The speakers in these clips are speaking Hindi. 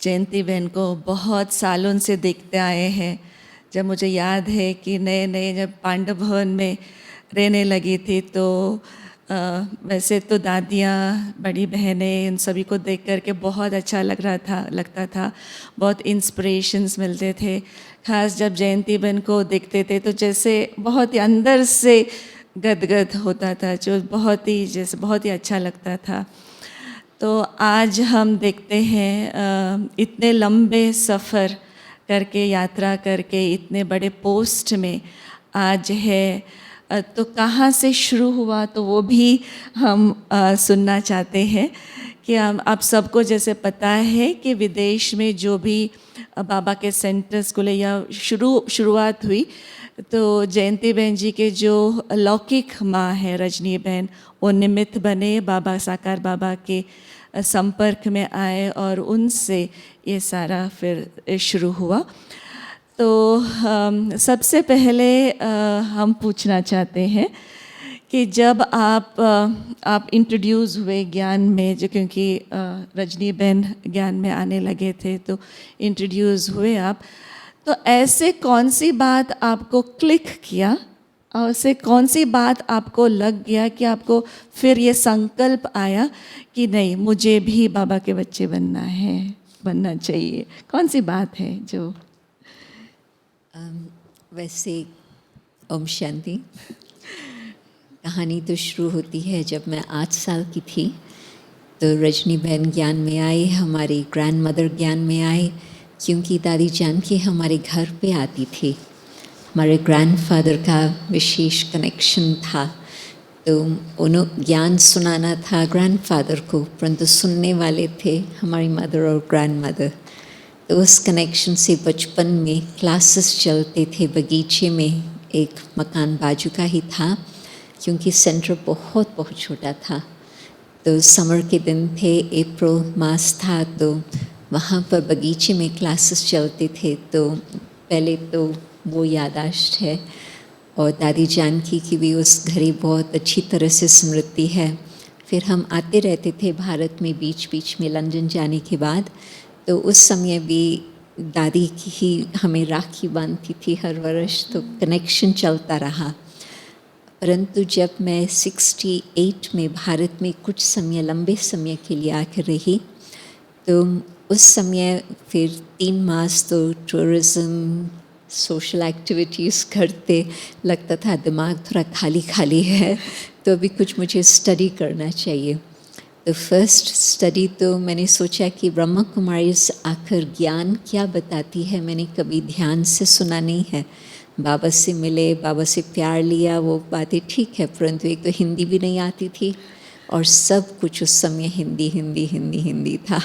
जयंती बहन को बहुत सालों से देखते आए हैं। जब मुझे याद है कि नए नए जब पांडव भवन में रहने लगी थी तो वैसे तो दादियाँ, बड़ी बहनें, इन सभी को देख कर के बहुत अच्छा लगता था। बहुत इंस्पिरेशंस मिलते थे। ख़ास जब जयंती बहन को देखते थे तो जैसे बहुत ही अंदर से गदगद होता था, जो बहुत ही अच्छा लगता था। तो आज हम देखते हैं इतने लंबे सफ़र करके, यात्रा करके, इतने बड़े पोस्ट में आज है। तो कहाँ से शुरू हुआ तो वो भी हम सुनना चाहते हैं कि आप सबको जैसे पता है कि विदेश में जो भी बाबा के सेंटर्स खुले या शुरुआत हुई, तो जयंती बहन जी के जो लौकिक माँ है रजनी बहन, वो निमित्त बने, बाबा साकार बाबा के संपर्क में आए और उनसे ये सारा फिर शुरू हुआ। तो सबसे पहले हम पूछना चाहते हैं कि जब आप इंट्रोड्यूस हुए ज्ञान में, जो क्योंकि रजनी बहन ज्ञान में आने लगे थे तो इंट्रोड्यूस हुए आप, तो ऐसे कौन सी बात आपको क्लिक किया और से कौन सी बात आपको लग गया कि आपको फिर ये संकल्प आया कि नहीं, मुझे भी बाबा के बच्चे बनना चाहिए? कौन सी बात है जो वैसे ओम शांति। कहानी तो शुरू होती है जब मैं 8 साल की थी, तो रजनी बहन ज्ञान में आई, हमारी ग्रैंड मदर ज्ञान में आई, क्योंकि दादी जानकी हमारे घर पे आती थी। हमारे ग्रैंडफादर का विशेष कनेक्शन था, तो उन्होंने ज्ञान सुनाना था ग्रैंडफादर को, परंतु सुनने वाले थे हमारी मदर और ग्रैंड मदर। तो उस कनेक्शन से बचपन में क्लासेस चलते थे बगीचे में, एक मकान बाजू का ही था, क्योंकि सेंटर बहुत छोटा था। तो समर के दिन थे, अप्रैल मास था, तो वहाँ पर बगीचे में क्लासेस चलते थे। तो पहले तो वो यादाश्त है, और दादी जानकी की भी उस घड़ी बहुत अच्छी तरह से स्मृति है। फिर हम आते रहते थे भारत में बीच बीच में, लंदन जाने के बाद। तो उस समय भी दादी की ही हमें राखी बांधती थी हर वर्ष, तो कनेक्शन चलता रहा। परंतु जब मैं 68 में भारत में कुछ समय, लंबे समय के लिए आकर रही, तो उस समय फिर 3 मास तो टूरिज़्म, सोशल एक्टिविटीज़ करते लगता था दिमाग थोड़ा खाली खाली है, तो अभी कुछ मुझे स्टडी करना चाहिए। तो फर्स्ट स्टडी तो मैंने सोचा कि ब्रह्मा कुमारी आकर ज्ञान क्या बताती है, मैंने कभी ध्यान से सुना नहीं है। बाबा से मिले, बाबा से प्यार लिया, वो बातें ठीक है, परंतु एक तो हिंदी भी नहीं आती थी और सब कुछ उस समय हिंदी था।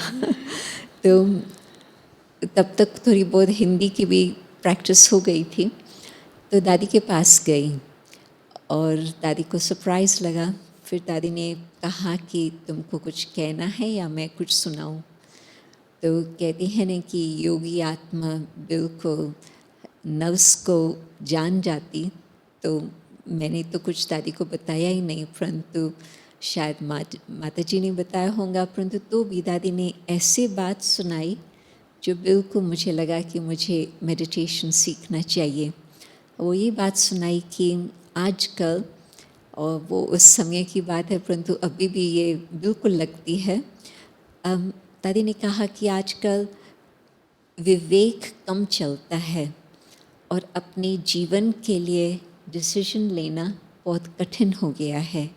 तो तब तक थोड़ी बहुत हिंदी की भी प्रैक्टिस हो गई थी। तो दादी के पास गई और दादी को सरप्राइज़ लगा। फिर दादी ने कहा कि तुमको कुछ कहना है या मैं कुछ सुनाऊं? तो कहती है ना कि योगी आत्मा बिल्कुल नफ्स को जान जाती। तो मैंने तो कुछ दादी को बताया ही नहीं, परंतु शायद माता जी ने बताया होगा, परंतु तो भी दादी ने ऐसे बात सुनाई जो बिल्कुल मुझे लगा कि मुझे मेडिटेशन सीखना चाहिए। वो ये बात सुनाई कि आजकल, और वो उस समय की बात है परंतु अभी भी ये बिल्कुल लगती है, दादी ने कहा कि आजकल विवेक कम चलता है और अपने जीवन के लिए डिसीजन लेना बहुत कठिन हो गया है,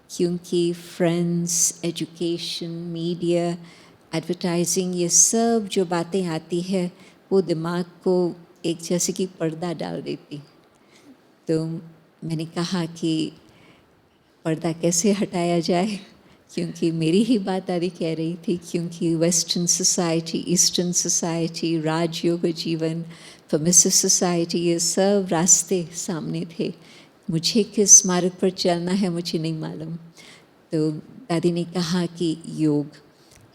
क्योंकि फ्रेंड्स, एजुकेशन, मीडिया, एडवर्टाइजिंग, ये सब जो बातें आती है वो दिमाग को एक जैसे कि पर्दा डाल देती। तो मैंने कहा कि पर्दा कैसे हटाया जाए, क्योंकि मेरी ही बात दादी कह रही थी, क्योंकि वेस्टर्न सोसाइटी, ईस्टर्न सोसाइटी, राजयोग जीवन, परमिसिव सोसाइटी, ये सब रास्ते सामने थे। मुझे किस मार्ग पर चलना है मुझे नहीं मालूम। तो दादी ने कहा कि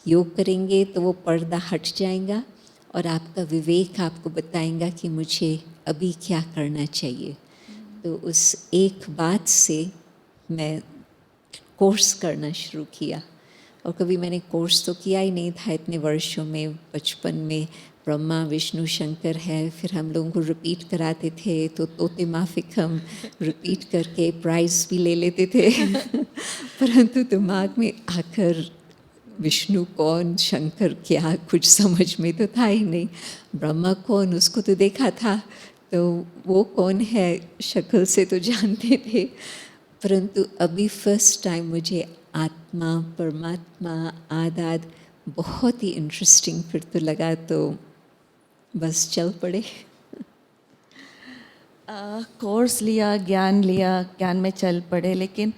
योग करेंगे तो वो पर्दा हट जाएगा और आपका विवेक आपको बताएगा कि मुझे अभी क्या करना चाहिए। तो उस एक बात से मैं कोर्स करना शुरू किया और कभी मैंने कोर्स तो किया ही नहीं था इतने वर्षों में। बचपन में ब्रह्मा विष्णु शंकर है, फिर हम लोगों को रिपीट कराते थे तो तोते माफिक हम रिपीट करके प्राइज़ भी ले लेते थे परंतु दिमाग में आकर विष्णु कौन, शंकर क्या, कुछ समझ में तो था ही नहीं। ब्रह्मा कौन, उसको तो देखा था, तो वो कौन है शक्ल से तो जानते थे, परंतु अभी फर्स्ट टाइम मुझे आत्मा, परमात्मा, आद बहुत ही इंटरेस्टिंग फिर तो लगा, तो बस चल पड़े। कोर्स लिया, ज्ञान में चल पड़े, लेकिन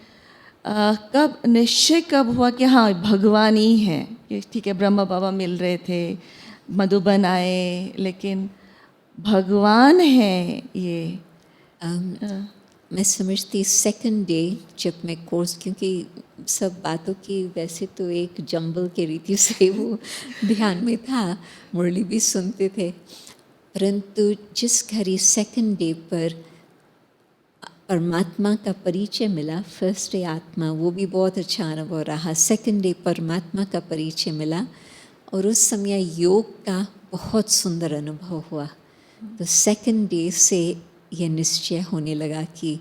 कब निश्चय कब हुआ कि हाँ भगवान ही है, कि ठीक है ब्रह्मा बाबा मिल रहे थे, मधुबन आए, लेकिन भगवान है ये? मैं समझती सेकंड डे जब मैं कोर्स, क्योंकि सब बातों की वैसे तो एक जंबल के रीति से वो ध्यान में था, मुरली भी सुनते थे, परंतु जिस घड़ी सेकंड डे पर परमात्मा का परिचय मिला, फर्स्ट डे आत्मा, वो भी बहुत अच्छा अनुभव रहा, सेकंड डे परमात्मा का परिचय मिला और उस समय योग का बहुत सुंदर अनुभव हुआ। तो सेकंड डे से यह निश्चय होने लगा कि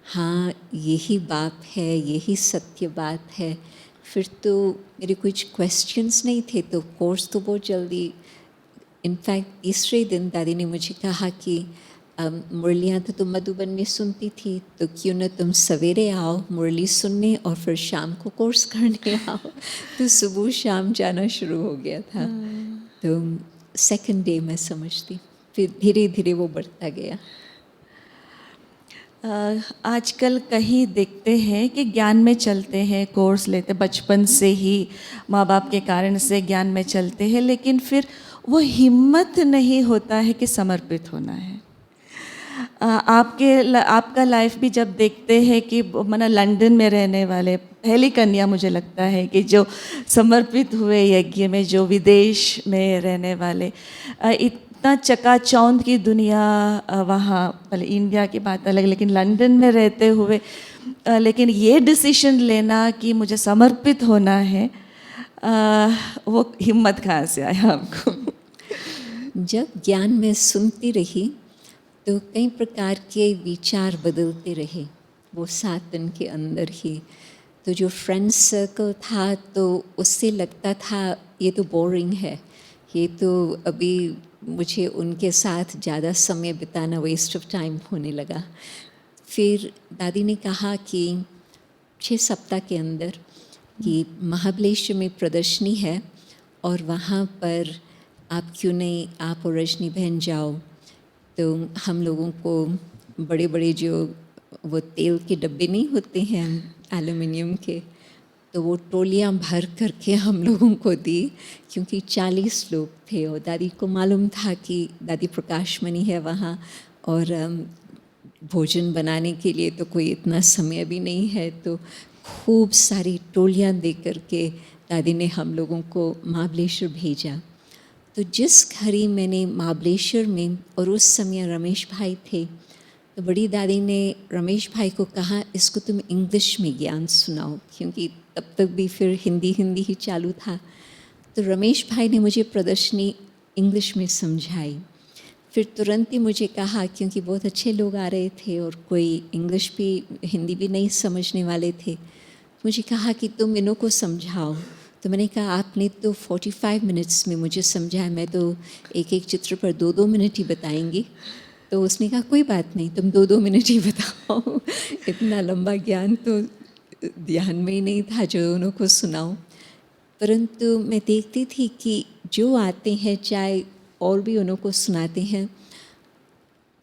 हाँ यही बात है, यही सत्य बात है। फिर तो मेरे कुछ क्वेश्चंस नहीं थे, तो कोर्स तो बहुत जल्दी, इनफैक्ट तीसरे दिन दादी ने मुझे कहा कि मुरलियाँ तो तुम मधुबन में सुनती थी, तो क्यों न तुम सवेरे आओ मुरली सुनने और फिर शाम को कोर्स करने आओ। तो सुबह शाम जाना शुरू हो गया था। तो सेकंड डे मैं समझती, फिर धीरे धीरे वो बढ़ता गया। आजकल कहीं देखते हैं कि ज्ञान में चलते हैं, कोर्स लेते बचपन से ही, माँ बाप के कारण से ज्ञान में चलते हैं, लेकिन फिर वो हिम्मत नहीं होता है कि समर्पित होना है। आपका लाइफ भी जब देखते हैं कि माना लंदन में रहने वाले पहली कन्या मुझे लगता है कि जो समर्पित हुए यज्ञ में, जो विदेश में रहने वाले, इतना चकाचौंध की दुनिया, वहाँ भले इंडिया की बात अलग, लेकिन लंदन में रहते हुए लेकिन ये डिसीजन लेना कि मुझे समर्पित होना है, वो हिम्मत कहाँ से आया आपको? जब ज्ञान में सुनती रही तो कई प्रकार के विचार बदलते रहे वो 7 दिन के अंदर ही। तो जो फ्रेंड सर्कल था तो उससे लगता था ये तो बोरिंग है, ये तो अभी मुझे उनके साथ ज़्यादा समय बिताना वेस्ट ऑफ टाइम होने लगा। फिर दादी ने कहा कि 6 सप्ताह के अंदर कि महाबलेश्वर में प्रदर्शनी है और वहाँ पर आप क्यों नहीं, आप और रजनी बहन जाओ। तो हम लोगों को बड़े बड़े जो वो तेल के डब्बे नहीं होते हैं एल्युमिनियम के, तो वो टोलियाँ भर करके हम लोगों को दी, क्योंकि 40 लोग थे और दादी को मालूम था कि दादी प्रकाशमणि है वहाँ और भोजन बनाने के लिए तो कोई इतना समय भी नहीं है। तो खूब सारी टोलियाँ दे करके दादी ने हम लोगों को महाबलेश्वर भेजा। तो जिस घड़ी मैंने महाबलेश्वर में, और उस समय रमेश भाई थे, तो बड़ी दादी ने रमेश भाई को कहा इसको तुम इंग्लिश में ज्ञान सुनाओ, क्योंकि तब तक भी फिर हिंदी ही चालू था। तो रमेश भाई ने मुझे प्रदर्शनी इंग्लिश में समझाई। फिर तुरंत ही मुझे कहा, क्योंकि बहुत अच्छे लोग आ रहे थे और कोई इंग्लिश भी हिंदी भी नहीं समझने वाले थे, मुझे कहा कि तुम इन्हों को समझाओ। तो मैंने कहा आपने तो 45 मिनट्स में मुझे समझाया, मैं तो एक एक चित्र पर 2-2 मिनट ही बताएंगी। तो उसने कहा कोई बात नहीं, तुम 2-2 मिनट ही बताओ इतना लंबा ज्ञान तो ध्यान में ही नहीं था जो उनको सुनाऊं। परंतु मैं देखती थी कि जो आते हैं, चाहे और भी उनको सुनाते हैं,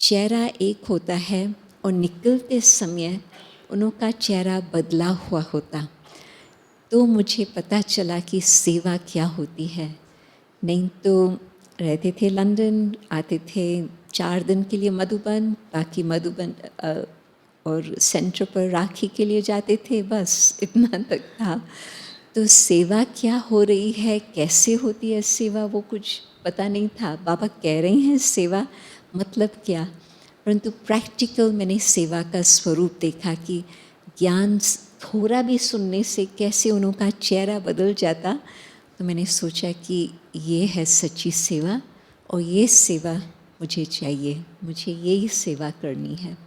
चेहरा एक होता है और निकलते समय उनका चेहरा बदला हुआ होता। तो मुझे पता चला कि सेवा क्या होती है। नहीं तो रहते थे लंदन, आते थे 4 दिन के लिए मधुबन, बाकी मधुबन और सेंटर पर राखी के लिए जाते थे, बस इतना तक था। तो सेवा क्या हो रही है, कैसे होती है सेवा, वो कुछ पता नहीं था। बाबा कह रहे हैं सेवा मतलब क्या, परंतु प्रैक्टिकल मैंने सेवा का स्वरूप देखा कि ज्ञान थोड़ा भी सुनने से कैसे उनका चेहरा बदल जाता, तो मैंने सोचा कि ये है सच्ची सेवा और ये सेवा मुझे चाहिए, मुझे यही सेवा करनी है।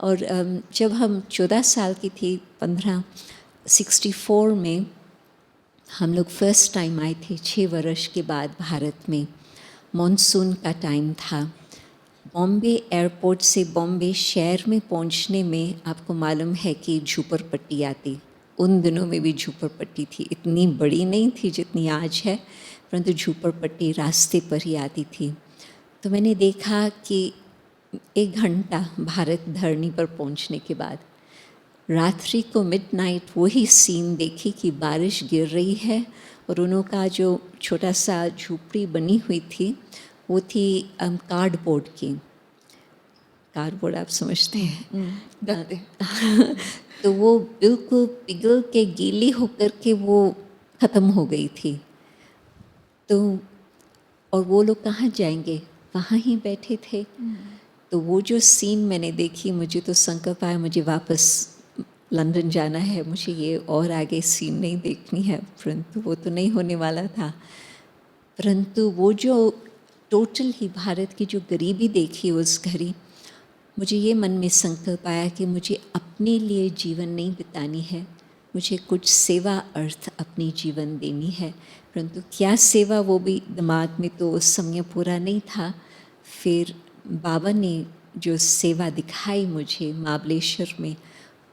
और जब हम 14 साल की थी, 1564 में हम लोग फर्स्ट टाइम आए थे 6 वर्ष के बाद भारत में। मॉनसून का टाइम था। बॉम्बे एयरपोर्ट से बॉम्बे शहर में पहुंचने में आपको मालूम है कि झूपड़पट्टी आती, उन दिनों में भी झूपड़पट्टी थी, इतनी बड़ी नहीं थी जितनी आज है, परंतु झूपड़पट्टी रास्ते पर ही आती थी। तो मैंने देखा कि 1 घंटा भारत धरनी पर पहुंचने के बाद रात्रि को मिडनाइट वही सीन देखी कि बारिश गिर रही है और उनका जो छोटा सा झोपड़ी बनी हुई थी वो थी कार्डबोर्ड की। कार्डबोर्ड आप समझते हैं, दत्ते। तो वो बिल्कुल पिघल के गीली होकर के वो ख़त्म हो गई थी। तो और वो लोग कहाँ जाएंगे, वहाँ ही बैठे थे। तो वो जो सीन मैंने देखी, मुझे तो संकल्प आया मुझे वापस लंदन जाना है, मुझे ये और आगे सीन नहीं देखनी है, परंतु वो तो नहीं होने वाला था। परंतु वो जो टोटल ही भारत की जो गरीबी देखी उस घड़ी, मुझे ये मन में संकल्प आया कि मुझे अपने लिए जीवन नहीं बितानी है, मुझे कुछ सेवा अर्थ अपनी जीवन देनी है। परंतु क्या सेवा, वो भी दिमाग में तो उस समय पूरा नहीं था। फिर बाबा ने जो सेवा दिखाई मुझे महाबलेश्वर में,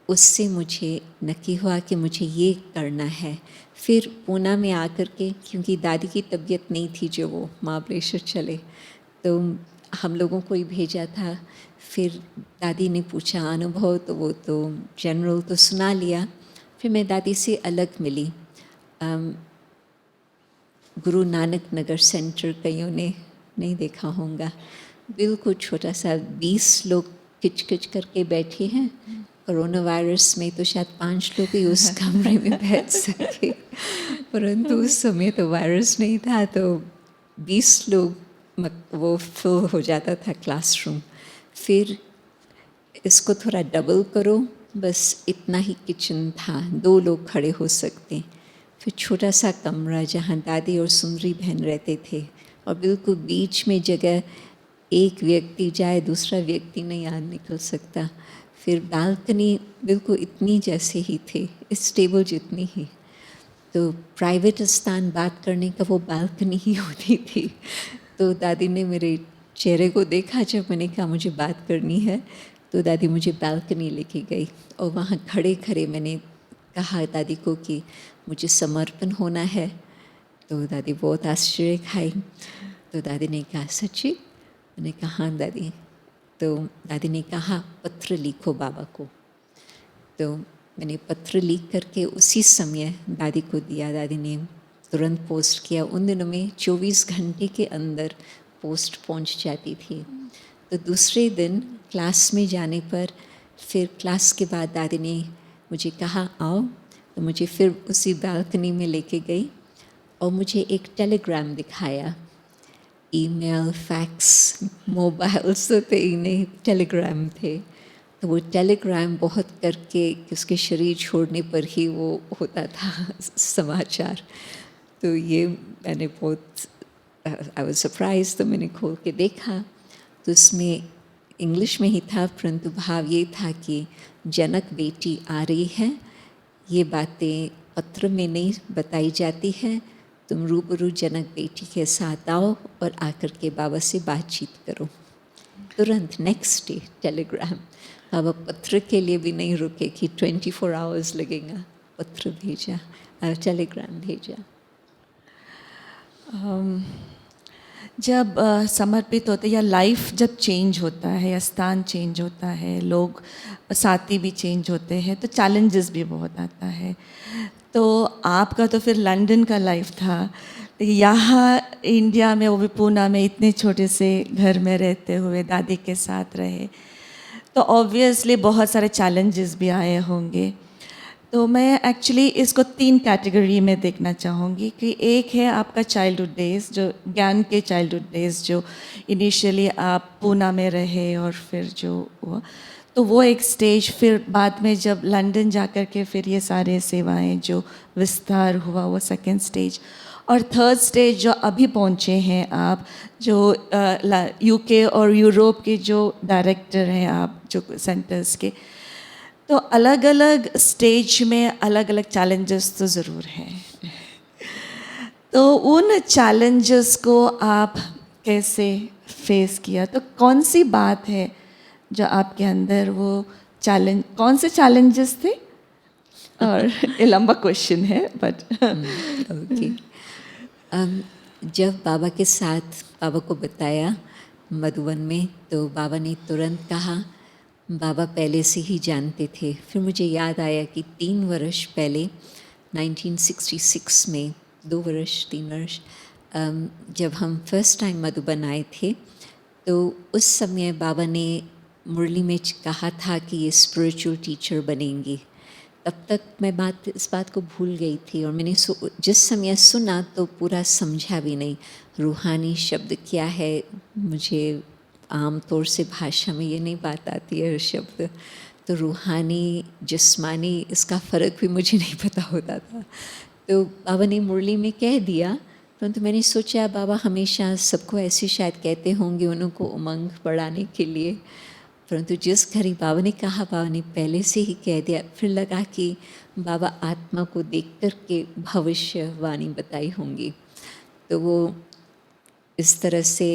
उससे मुझे नक्की हुआ कि मुझे ये करना है। फिर पूना में आकर के, क्योंकि दादी की तबीयत नहीं थी जो वो महाबलेश्वर चले, तो हम लोगों को ही भेजा था। फिर दादी ने पूछा अनुभव, तो वो तो जनरल तो सुना लिया। फिर मैं दादी से अलग मिली। गुरु नानक नगर सेंटर कईयों ने नहीं देखा होगा, बिल्कुल छोटा सा 20 लोग किच किच करके बैठे हैं। कोरोना वायरस में तो शायद 5 लोग ही उस कमरे में बैठ सके, परंतु उस समय तो वायरस नहीं था, तो 20 लोग वो फिल हो जाता था क्लासरूम। फिर इसको थोड़ा डबल करो, बस इतना ही किचन था, 2 लोग खड़े हो सकते। फिर छोटा सा कमरा जहाँ दादी और सुंदरी बहन रहते थे, और बिल्कुल बीच में जगह, एक व्यक्ति जाए दूसरा व्यक्ति नहीं आ निकल सकता। फिर बालकनी बिल्कुल इतनी जैसे ही थे, इस टेबल जितनी ही। तो प्राइवेट स्थान बात करने का वो बालकनी ही होती थी। तो दादी ने मेरे चेहरे को देखा, जब मैंने कहा मुझे बात करनी है, तो दादी मुझे बालकनी लेके गई और वहाँ खड़े खड़े मैंने कहा दादी को कि मुझे समर्पण होना है। तो दादी बहुत आश्चर्य खाई। तो दादी ने कहा सच्ची? मैंने कहा हाँ दादी। तो दादी ने कहा पत्र लिखो बाबा को। तो मैंने पत्र लिख करके उसी समय दादी को दिया। दादी ने तुरंत पोस्ट किया। उन दिनों में 24 घंटे के अंदर पोस्ट पहुंच जाती थी। तो दूसरे दिन क्लास में जाने पर, फिर क्लास के बाद दादी ने मुझे कहा आओ, तो मुझे फिर उसी बालकनी में लेके गई और मुझे एक टेलीग्राम दिखाया। ईमेल, फैक्स, मोबाइल्स तो थे ही नहीं, टेलीग्राम थे। तो वो टेलीग्राम बहुत करके उसके शरीर छोड़ने पर ही वो होता था समाचार। तो ये मैंने बहुत आई वाज सरप्राइज। तो मैंने खोल के देखा तो उसमें इंग्लिश में ही था, परंतु भाव ये था कि जनक बेटी आ रही है, ये बातें पत्र में नहीं बताई जाती है, तुम रूबरू जनक बेटी के साथ आओ और आकर के बाबा से बातचीत करो। तुरंत नेक्स्ट डे टेलीग्राम। बाबा पत्र के लिए भी नहीं रुके कि 24 आवर्स लगेगा, पत्र भेजा, टेलीग्राम भेजा। जब समर्पित होते या लाइफ जब चेंज होता है या स्थान चेंज होता है, लोग साथी भी चेंज होते हैं, तो चैलेंजेस भी बहुत आता है। तो आपका तो फिर लंदन का लाइफ था, लेकिन यहाँ इंडिया में, वो भी पूना में, इतने छोटे से घर में रहते हुए दादी के साथ रहे, तो ऑब्वियसली बहुत सारे चैलेंजेस भी आए होंगे। तो मैं एक्चुअली इसको 3 कैटेगरी में देखना चाहूँगी कि एक है आपका चाइल्डहुड डेज़, जो ज्ञान के चाइल्डहुड डेज़, जो इनिशियली आप पूना में रहे और फिर जो हुआ। तो वो एक स्टेज, फिर बाद में जब लंदन जा कर के फिर ये सारे सेवाएं जो विस्तार हुआ, वो सेकंड स्टेज। और थर्ड स्टेज जो अभी पहुंचे हैं आप, जो यूके और यूरोप के जो डायरेक्टर हैं आप, जो सेंटर्स के, तो अलग अलग स्टेज में अलग अलग चैलेंजेस तो ज़रूर हैं। तो उन चैलेंजेस को आप कैसे फेस किया? तो कौन सी बात है जो आपके अंदर वो चैलेंज, कौन से चैलेंजेस थे? और ये लंबा क्वेश्चन है बट ओके। जब बाबा के साथ बाबा को बताया मधुबन में, तो बाबा ने तुरंत कहा, बाबा पहले से ही जानते थे। फिर मुझे याद आया कि 3 वर्ष पहले 1966 में, 2 वर्ष 3 वर्ष, जब हम फर्स्ट टाइम मधुबन आए थे, तो उस समय बाबा ने मुरली में कहा था कि ये स्पिरिचुअल टीचर बनेंगी। तब तक मैं इस बात को भूल गई थी, और मैंने जिस समय सुना तो पूरा समझा भी नहीं। रूहानी शब्द क्या है, मुझे आम तौर से भाषा में ये नहीं बात आती है शब्द, तो रूहानी जिस्मानी इसका फ़र्क भी मुझे नहीं पता होता था। तो बाबा ने मुरली में कह दिया, परंतु मैंने सोचा बाबा हमेशा सबको ऐसे शायद कहते होंगे उनको उमंग बढ़ाने के लिए, परंतु जिस घड़ी बाबा ने कहा, बाबा ने पहले से ही कह दिया। फिर लगा कि बाबा आत्मा को देख कर के भविष्यवाणी बताई होंगी। तो वो इस तरह से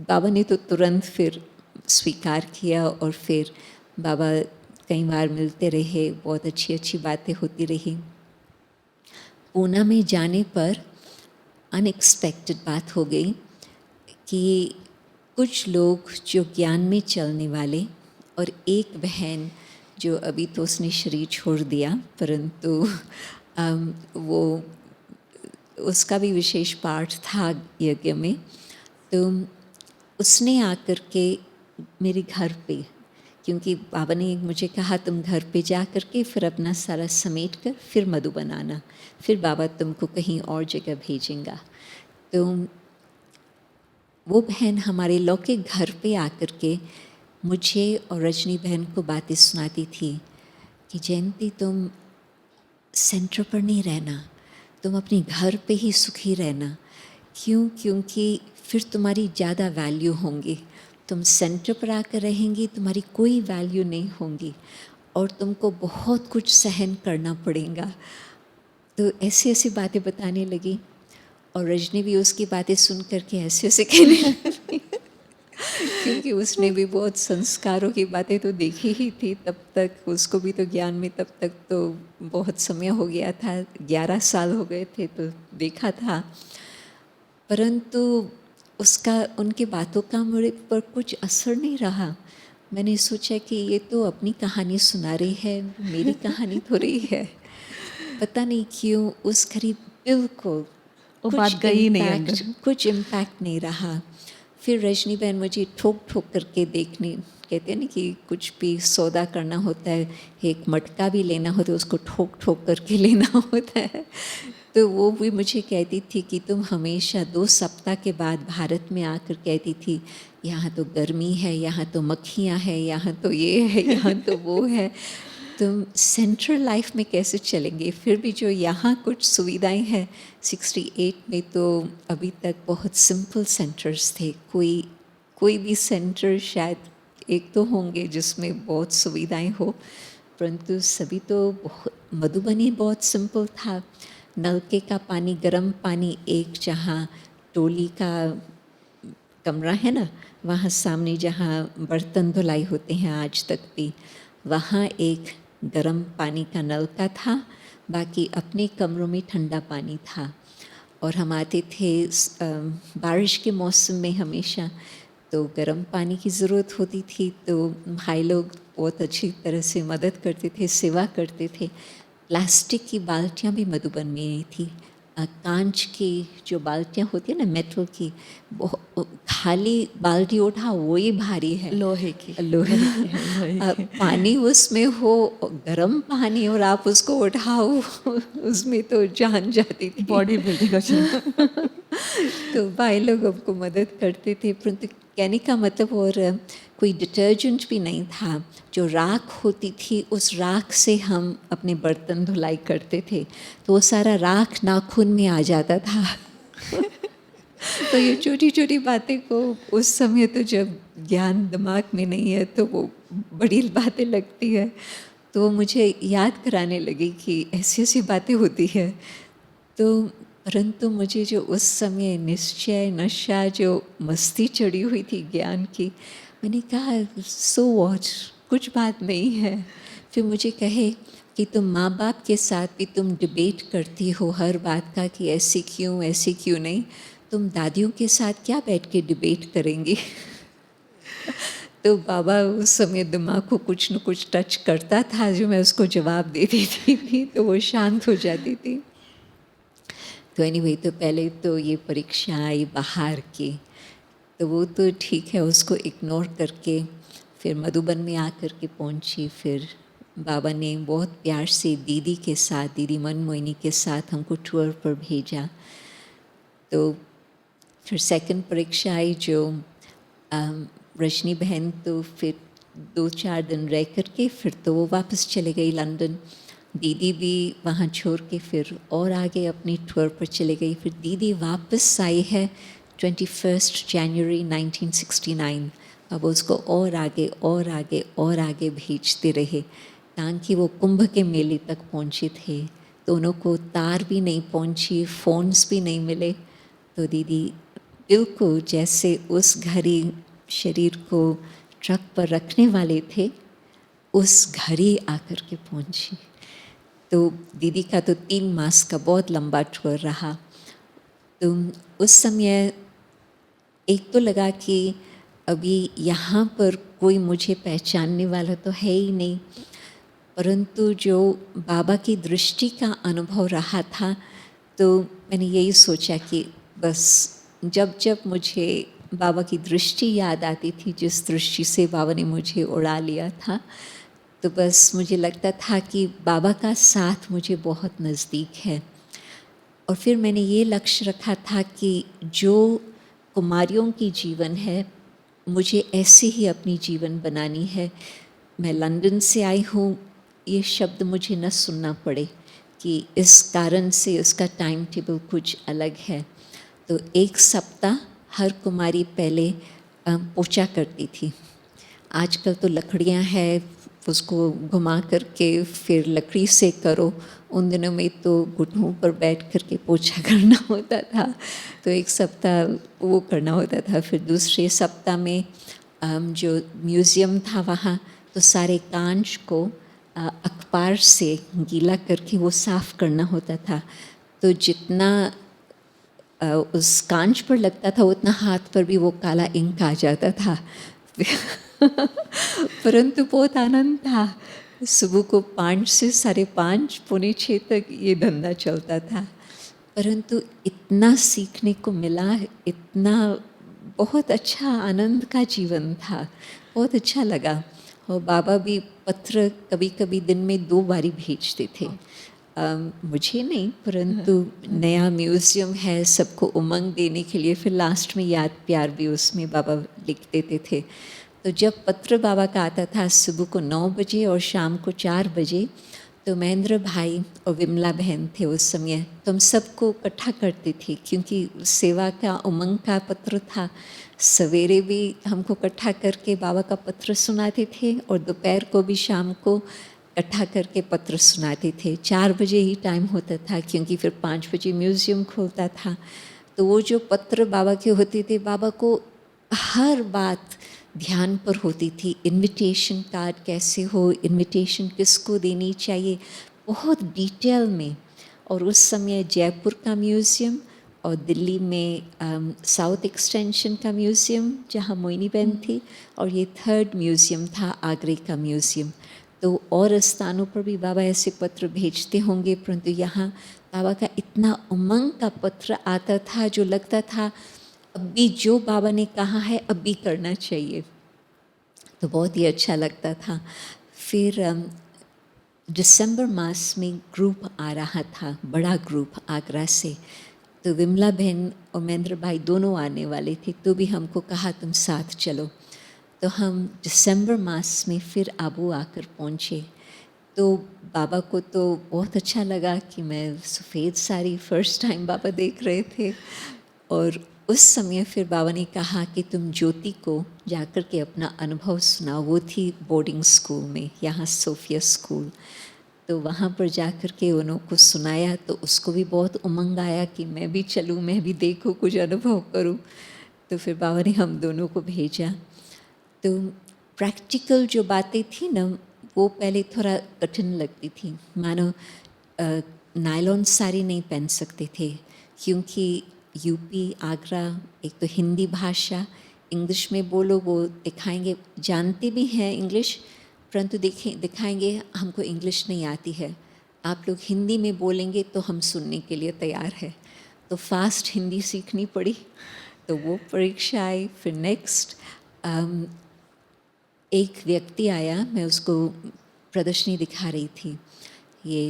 बाबा ने तो तुरंत फिर स्वीकार किया, और फिर बाबा कई बार मिलते रहे, बहुत अच्छी अच्छी बातें होती रही। पूना में जाने पर अनएक्सपेक्टेड बात हो गई कि कुछ लोग जो ज्ञान में चलने वाले, और एक बहन जो अभी तो उसने शरीर छोड़ दिया, परंतु वो उसका भी विशेष पाठ था यज्ञ में, तो उसने आकर के मेरे घर पे, क्योंकि बाबा ने मुझे कहा तुम घर पे जा कर के फिर अपना सारा समेट कर फिर मधुबन आना, फिर बाबा तुमको कहीं और जगह भेजेंगा। तो वो बहन हमारे लौकिक घर पे आकर के मुझे और रजनी बहन को बातें सुनाती थी कि जयंती तुम सेंटर पर नहीं रहना, तुम अपने घर पे ही सुखी रहना। क्यों? क्योंकि फिर तुम्हारी ज़्यादा वैल्यू होंगी। तुम सेंटर पर आकर रहेंगी, तुम्हारी कोई वैल्यू नहीं होंगी, और तुमको बहुत कुछ सहन करना पड़ेगा। तो ऐसी ऐसी बातें बताने लगी, और रजनी भी उसकी बातें सुन करके ऐसे ऐसे कहने लगी क्योंकि उसने भी बहुत संस्कारों की बातें तो देखी ही थी। तब तक उसको भी तो ज्ञान में तब तक तो बहुत समय हो गया था, 11 साल हो गए थे, तो देखा था। परंतु उसका, उनकी बातों का मेरे पर कुछ असर नहीं रहा। मैंने सोचा कि ये तो अपनी कहानी सुना रही है, मेरी कहानी थोड़ी है। पता नहीं क्यों उस घड़ी बिल्कुल वो बात गई नहीं अंदर, कुछ इम्पैक्ट नहीं रहा। फिर रजनी बहन मुझे ठोक ठोक करके देखने, कहते हैं ना कि कुछ भी सौदा करना होता है, एक मटका भी लेना होता है, उसको ठोक ठोक करके लेना होता है। तो वो भी मुझे कहती थी कि तुम हमेशा 2 सप्ताह के बाद भारत में आकर कहती थी यहाँ तो गर्मी है, यहाँ तो मक्खियाँ हैं, यहाँ तो ये है, यहाँ तो वो है, तुम सेंट्रल लाइफ में कैसे चलेंगे? फिर भी जो यहाँ कुछ सुविधाएं हैं 68 में, तो अभी तक बहुत सिंपल सेंटर्स थे। कोई भी सेंटर शायद एक तो होंगे जिसमें बहुत सुविधाएं हो, परंतु सभी तो मधुबनी बहुत सिंपल था। नलके का पानी, गर्म पानी, एक जहाँ टोली का कमरा है ना, वहाँ सामने जहाँ बर्तन धुलाई होते हैं आज तक भी, वहाँ एक गर्म पानी का नलका था, बाकी अपने कमरों में ठंडा पानी था। और हम आते थे बारिश के मौसम में हमेशा, तो गर्म पानी की ज़रूरत होती थी, तो भाई लोग बहुत अच्छी तरह से मदद करते थे, सेवा करते थे। प्लास्टिक की बाल्टियाँ भी मधुबन में नहीं थी, कांच की जो बाल्टियाँ होती है ना, मेटल की, खाली बाल्टी उठा वही भारी है, लोहे की पानी उसमें हो, गर्म पानी, और आप उसको उठाओ उसमें तो जान जाती थी, बॉडी बिल्डिंग तो भाई लोग हमको मदद करते थे, परंतु कहने का मतलब और कोई डिटर्जेंट भी नहीं था। जो राख होती थी उस राख से हम अपने बर्तन धुलाई करते थे, तो वो सारा राख नाखून में आ जाता था। तो ये छोटी छोटी बातें को उस समय तो जब ज्ञान दिमाग में नहीं है तो वो बड़ी बातें लगती है, तो वो मुझे याद कराने लगी कि ऐसी ऐसी बातें होती है। तो परंतु मुझे जो उस समय निश्चय नशा जो मस्ती चढ़ी हुई थी ज्ञान की, मैंने कहा सो वॉट, कुछ बात नहीं है। फिर मुझे कहे कि तुम माँ बाप के साथ भी तुम डिबेट करती हो हर बात का कि ऐसे क्यों नहीं, तुम दादियों के साथ क्या बैठ के डिबेट करेंगी। तो बाबा उस समय दिमाग को कुछ न कुछ टच करता था जो मैं उसको जवाब दे देती थी, तो वो शांत हो जाती थी। तो एनीवे, तो पहले तो ये परीक्षा आई बाहर की, तो वो तो ठीक है, उसको इग्नोर करके फिर मधुबन में आकर के पहुंची। फिर बाबा ने बहुत प्यार से दीदी के साथ, दीदी मनमोहिनी के साथ हमको टूर पर भेजा। तो फिर सेकंड परीक्षा आई जो रजनी बहन तो फिर 2-4 दिन रह करके फिर तो वो वापस चले गई लंदन। दीदी भी वहाँ छोड़ के फिर और आगे अपनी टूर पर चले गई। फिर दीदी वापस आई है 21 जनवरी 1969। अब उसको और आगे और आगे और आगे भेजते रहे ताकि वो कुंभ के मेले तक पहुँचे थे। दोनों को तार भी नहीं पहुँची, फ़ोन्स भी नहीं मिले। तो दीदी बिल्कुल जैसे उस घड़ी शरीर को ट्रक पर रखने वाले थे, उस घड़ी आकर के पहुँची। तो दीदी का तो 3 मास का बहुत लंबा टूर रहा। तो उस समय एक तो लगा कि अभी यहाँ पर कोई मुझे पहचानने वाला तो है ही नहीं, परंतु जो बाबा की दृष्टि का अनुभव रहा था, तो मैंने यही सोचा कि बस जब जब मुझे बाबा की दृष्टि याद आती थी, जिस दृष्टि से बाबा ने मुझे उड़ा लिया था, तो बस मुझे लगता था कि बाबा का साथ मुझे बहुत नज़दीक है। और फिर मैंने ये लक्ष्य रखा था कि जो कुमारियों की जीवन है, मुझे ऐसे ही अपनी जीवन बनानी है। मैं लंदन से आई हूँ, ये शब्द मुझे न सुनना पड़े कि इस कारण से उसका टाइम टेबल कुछ अलग है। तो 1 सप्ताह हर कुमारी पहले पोछा करती थी। आजकल तो लकड़ियाँ हैं, उसको घुमा करके फिर लकड़ी से करो। उन दिनों में तो घुटनों पर बैठ करके पोछा करना होता था, तो 1 सप्ताह वो करना होता था। फिर दूसरे सप्ताह में जो म्यूज़ियम था वहाँ, तो सारे कांच को अखबार से गीला करके वो साफ़ करना होता था। तो जितना उस कांच पर लगता था उतना हाथ पर भी वो काला इंक आ जाता था। परंतु बहुत आनंद था। सुबह को 5 से 5:30 पौने 6 तक ये धंधा चलता था, परंतु इतना सीखने को मिला, इतना बहुत अच्छा आनंद का जीवन था, बहुत अच्छा लगा। और बाबा भी पत्र कभी कभी दिन में 2 बारी भेजते थे। मुझे नहीं, परंतु नया म्यूज़ियम है, सबको उमंग देने के लिए। फिर लास्ट में याद प्यार भी उसमें बाबा लिख देते थे। तो जब पत्र बाबा का आता था सुबह को 9 बजे और शाम को 4 बजे, तो महेंद्र भाई और विमला बहन थे उस समय, तो हम सबको इकट्ठा करते थे क्योंकि सेवा का उमंग का पत्र था। सवेरे भी हमको इकट्ठा करके बाबा का पत्र सुनाते थे और दोपहर को भी शाम को इकट्ठा करके पत्र सुनाते थे। 4 बजे ही टाइम होता था क्योंकि फिर 5 बजे म्यूज़ियम खुलता था। तो वो जो पत्र बाबा के होते थे, बाबा को हर बात ध्यान पर होती थी। इनविटेशन कार्ड कैसे हो, इनविटेशन किसको देनी चाहिए, बहुत डिटेल में। और उस समय जयपुर का म्यूज़ियम और दिल्ली में साउथ एक्सटेंशन का म्यूज़ियम जहाँ मोइनी बहन थी, और ये 3rd म्यूज़ियम था आगरे का म्यूज़ियम। तो और स्थानों पर भी बाबा ऐसे पत्र भेजते होंगे, परंतु यहाँ बाबा का इतना उमंग का पत्र आता था जो लगता था अभी जो बाबा ने कहा है अभी करना चाहिए। तो बहुत ही अच्छा लगता था। फिर दिसंबर मास में ग्रुप आ रहा था, बड़ा ग्रुप आगरा से। तो विमला बहन और महेंद्र भाई दोनों आने वाले थे, तो भी हमको कहा तुम साथ चलो। तो हम दिसंबर मास में फिर आबू आकर पहुँचे। तो बाबा को तो बहुत अच्छा लगा कि मैं सफ़ेद साड़ी फर्स्ट टाइम बाबा देख रहे थे। और उस समय फिर बाबा ने कहा कि तुम ज्योति को जाकर के अपना अनुभव सुनाओ। वो थी बोर्डिंग स्कूल में, यहाँ सोफिया स्कूल। तो वहाँ पर जाकर के उनको सुनाया तो उसको भी बहुत उमंग आया कि मैं भी चलूँ, मैं भी देखूँ, कुछ अनुभव करूँ। तो फिर बाबा ने हम दोनों को भेजा। तो प्रैक्टिकल जो बातें थी ना, वो पहले थोड़ा कठिन लगती थी। मानो नायलॉन साड़ी नहीं पहन सकते थे, क्योंकि यूपी आगरा, एक तो हिंदी भाषा, इंग्लिश में बोलो वो दिखाएंगे, जानते भी हैं इंग्लिश, परंतु दिखाएंगे हमको इंग्लिश नहीं आती है, आप लोग हिंदी में बोलेंगे तो हम सुनने के लिए तैयार है। तो फास्ट हिंदी सीखनी पड़ी। तो वो परीक्षा आई। फिर नेक्स्ट एक व्यक्ति आया, मैं उसको प्रदर्शनी दिखा रही थी। ये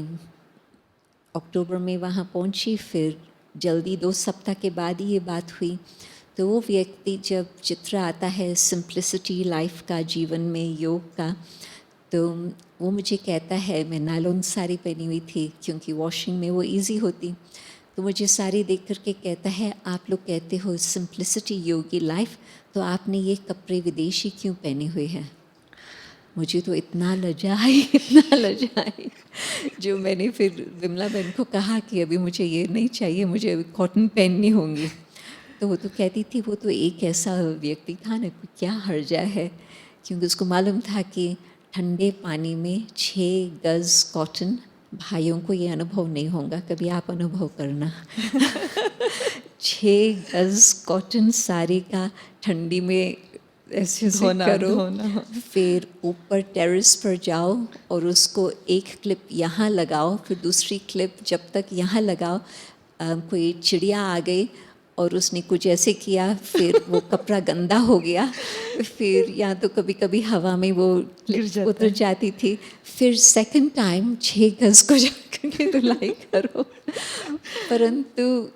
अक्टूबर में वहाँ पहुँची, फिर जल्दी 2 सप्ताह के बाद ही ये बात हुई। तो वो व्यक्ति जब चित्र आता है सिंप्लिसिटी लाइफ का, जीवन में योग का, तो वो मुझे कहता है, मैं नायलॉन साड़ी पहनी हुई थी क्योंकि वॉशिंग में वो इजी होती, तो मुझे साड़ी देख कर के कहता है, आप लोग कहते हो सिंप्लिसिटी योगी लाइफ, तो आपने ये कपड़े विदेशी क्यों पहने हुए हैं। मुझे तो इतना लजाई, इतना लजाई, जो मैंने फिर विमला बहन को कहा कि अभी मुझे ये नहीं चाहिए, मुझे अभी कॉटन पहननी होंगी। तो वो तो कहती थी वो तो एक ऐसा व्यक्ति था ना, क्या हर्जा है, क्योंकि उसको मालूम था कि ठंडे पानी में 6 गज़ कॉटन, भाइयों को ये अनुभव नहीं होगा, कभी आप अनुभव करना। 6 गज़ कॉटन साड़ी का ठंडी में ऐसे करो, फिर ऊपर टेरेस पर जाओ और उसको एक क्लिप यहाँ लगाओ, फिर दूसरी क्लिप जब तक यहाँ लगाओ, कोई चिड़िया आ गई और उसने कुछ ऐसे किया, फिर वो कपड़ा गंदा हो गया, फिर या तो कभी कभी हवा में वो उतर जाती थी, फिर सेकंड टाइम 6 गज को जाकर के धुलाई करो। परंतु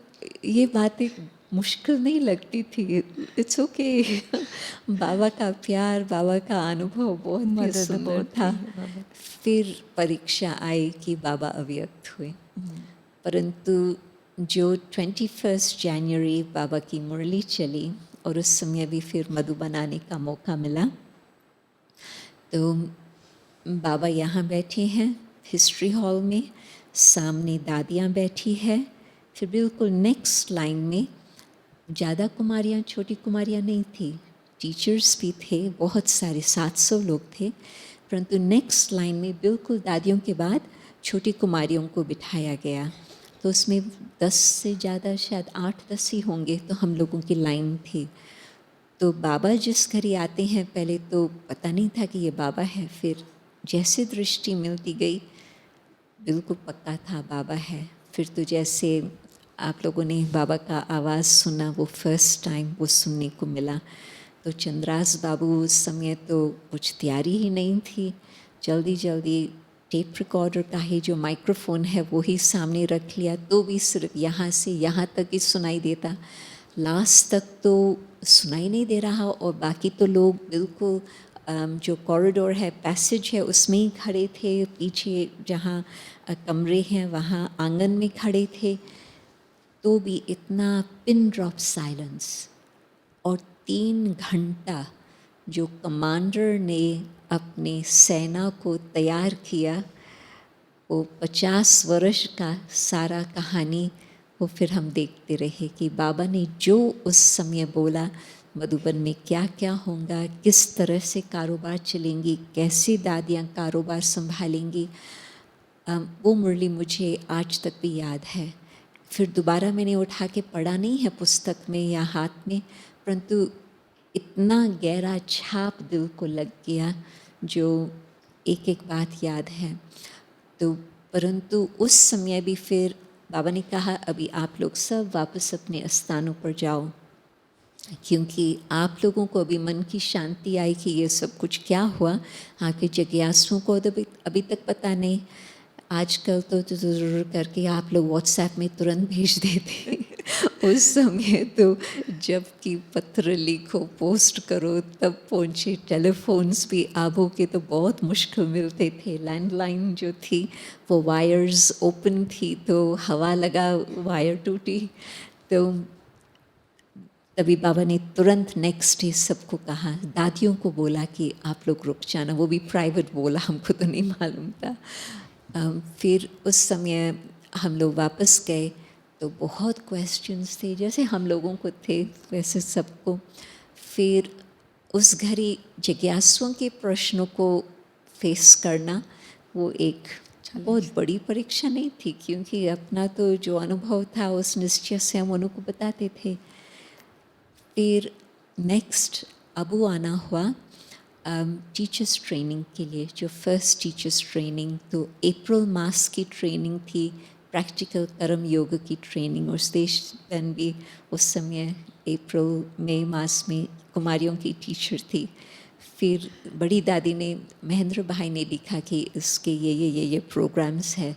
ये बातें मुश्किल नहीं लगती थी, इट्स ओके। बाबा का प्यार, बाबा का अनुभव बहुत ही सुंदर था। फिर परीक्षा आई कि बाबा अव्यक्त हुए, परंतु जो 21 जनवरी बाबा की मुरली चली और उस समय भी फिर मधुबन आने का मौका मिला। तो बाबा यहाँ बैठे हैं हिस्ट्री हॉल में, सामने दादियाँ बैठी है, फिर बिल्कुल नेक्स्ट लाइन में ज़्यादा कुमारियाँ, छोटी कुमारियाँ नहीं थी, टीचर्स भी थे, बहुत सारे 700 लोग थे, परंतु नेक्स्ट लाइन में बिल्कुल दादियों के बाद छोटी कुमारियों को बिठाया गया। तो उसमें 10 से ज़्यादा, शायद 8-10 ही होंगे, तो हम लोगों की लाइन थी। तो बाबा जिस घर ही आते हैं, पहले तो पता नहीं था कि ये बाबा है, फिर जैसे दृष्टि मिलती गई बिल्कुल पक्का था बाबा है। फिर तो जैसे आप लोगों ने बाबा का आवाज़ सुना, वो फर्स्ट टाइम वो सुनने को मिला। तो चंद्रास बाबू उस समय तो कुछ तैयारी ही नहीं थी, जल्दी जल्दी टेप रिकॉर्डर का ही जो माइक्रोफोन है वो ही सामने रख लिया, तो भी सिर्फ यहाँ से यहाँ तक ही सुनाई देता, लास्ट तक तो सुनाई नहीं दे रहा। और बाकी तो लोग बिल्कुल जो कॉरिडोर है, पैसेज है, उसमें ही खड़े थे, पीछे जहाँ कमरे हैं वहाँ आंगन में खड़े थे, तो भी इतना पिन ड्रॉप साइलेंस। और 3 घंटा जो कमांडर ने अपने सेना को तैयार किया, वो 50 वर्ष का सारा कहानी वो फिर हम देखते रहे कि बाबा ने जो उस समय बोला, मधुबन में क्या क्या होगा, किस तरह से कारोबार चलेंगी, कैसे दादियाँ कारोबार संभालेंगी, वो मुरली मुझे आज तक भी याद है। फिर दोबारा मैंने उठा के पढ़ा नहीं है पुस्तक में या हाथ में, परंतु इतना गहरा छाप दिल को लग गया, जो एक एक बात याद है। तो परंतु उस समय भी फिर बाबा ने कहा, अभी आप लोग सब वापस अपने स्थानों पर जाओ, क्योंकि आप लोगों को अभी मन की शांति आई कि ये सब कुछ क्या हुआ, आके जिज्ञासुओं को अभी तक पता नहीं। आजकल तो ज़रूर करके आप लोग व्हाट्सएप में तुरंत भेज देते उस समय तो जबकि पत्र लिखो पोस्ट करो तब पहुँचे, टेलीफोन्स भी आबो के तो बहुत मुश्किल मिलते थे, लैंडलाइन जो थी वो वायर्स ओपन थी तो हवा लगा वायर टूटी, तो तभी बाबा ने तुरंत नेक्स्ट डे सबको कहा, दादियों को बोला कि आप लोग रुक जाना, वो भी प्राइवेट बोला, हमको तो नहीं मालूम था। फिर उस समय हम लोग वापस गए तो बहुत क्वेश्चंस थे, जैसे हम लोगों को थे वैसे सबको। फिर उस घड़ी जिज्ञासुओं के प्रश्नों को फेस करना वो एक बहुत बड़ी परीक्षा नहीं थी, क्योंकि अपना तो जो अनुभव था उस निश्चय से हम उनको बताते थे। फिर नेक्स्ट अबू आना हुआ टीचर्स ट्रेनिंग के लिए, जो फर्स्ट टीचर्स ट्रेनिंग, तो अप्रैल मास की ट्रेनिंग थी, प्रैक्टिकल कर्म योग की ट्रेनिंग, और स्टेज बहन भी उस समय अप्रैल मई मास में कुमारियों की टीचर थी। फिर बड़ी दादी ने, महेंद्र भाई ने लिखा कि इसके ये प्रोग्राम्स है,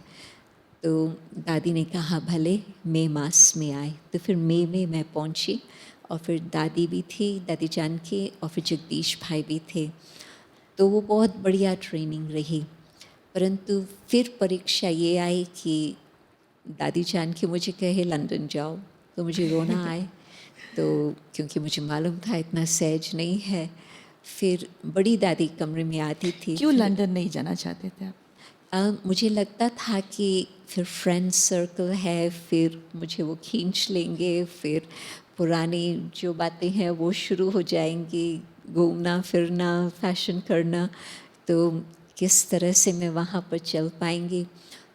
तो दादी ने कहा भले मई मास में आए, तो फिर मई में मैं पहुंची, और फिर दादी भी थी, दादी जानकी, और फिर जगदीश भाई भी थे, तो वो बहुत बढ़िया ट्रेनिंग रही। परंतु फिर परीक्षा ये आई कि दादी जानकी मुझे कहे लंदन जाओ, तो मुझे रोना आए, तो क्योंकि मुझे मालूम था इतना सहज नहीं है। फिर बड़ी दादी कमरे में आती थी। क्यों लंदन नहीं जाना चाहते थे आप? मुझे लगता था कि फिर फ्रेंड सर्कल है, फिर मुझे वो खींच लेंगे, फिर पुरानी जो बातें हैं वो शुरू हो जाएंगी, घूमना फिरना, फैशन करना, तो किस तरह से मैं वहाँ पर चल पाएंगी।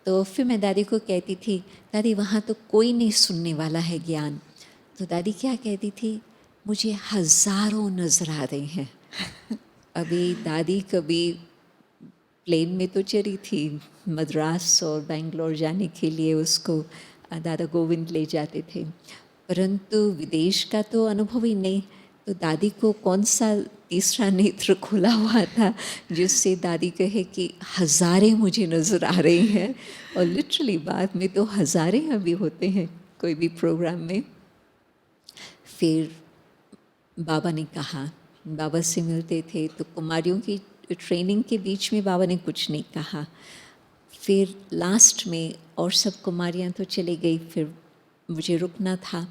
तो फिर मैं दादी को कहती थी, दादी वहाँ तो कोई नहीं सुनने वाला है ज्ञान। तो दादी क्या कहती थी, मुझे हज़ारों नज़र आ रहे हैं। अभी दादी कभी प्लेन में तो चढ़ी थी, मद्रास और बेंगलोर जाने के लिए उसको दादा गोविंद ले जाते थे, परंतु विदेश का तो अनुभव ही नहीं। तो दादी को कौन सा तीसरा नेत्र खुला हुआ था जिससे दादी कहे कि हज़ारे मुझे नज़र आ रही हैं, और लिटरली बाद में तो हज़ारे अभी होते हैं कोई भी प्रोग्राम में। फिर बाबा ने कहा, बाबा से मिलते थे तो कुमारियों की ट्रेनिंग के बीच में बाबा ने कुछ नहीं कहा। फिर लास्ट में और सब कुमारियाँ तो चली गई, फिर मुझे रुकना था,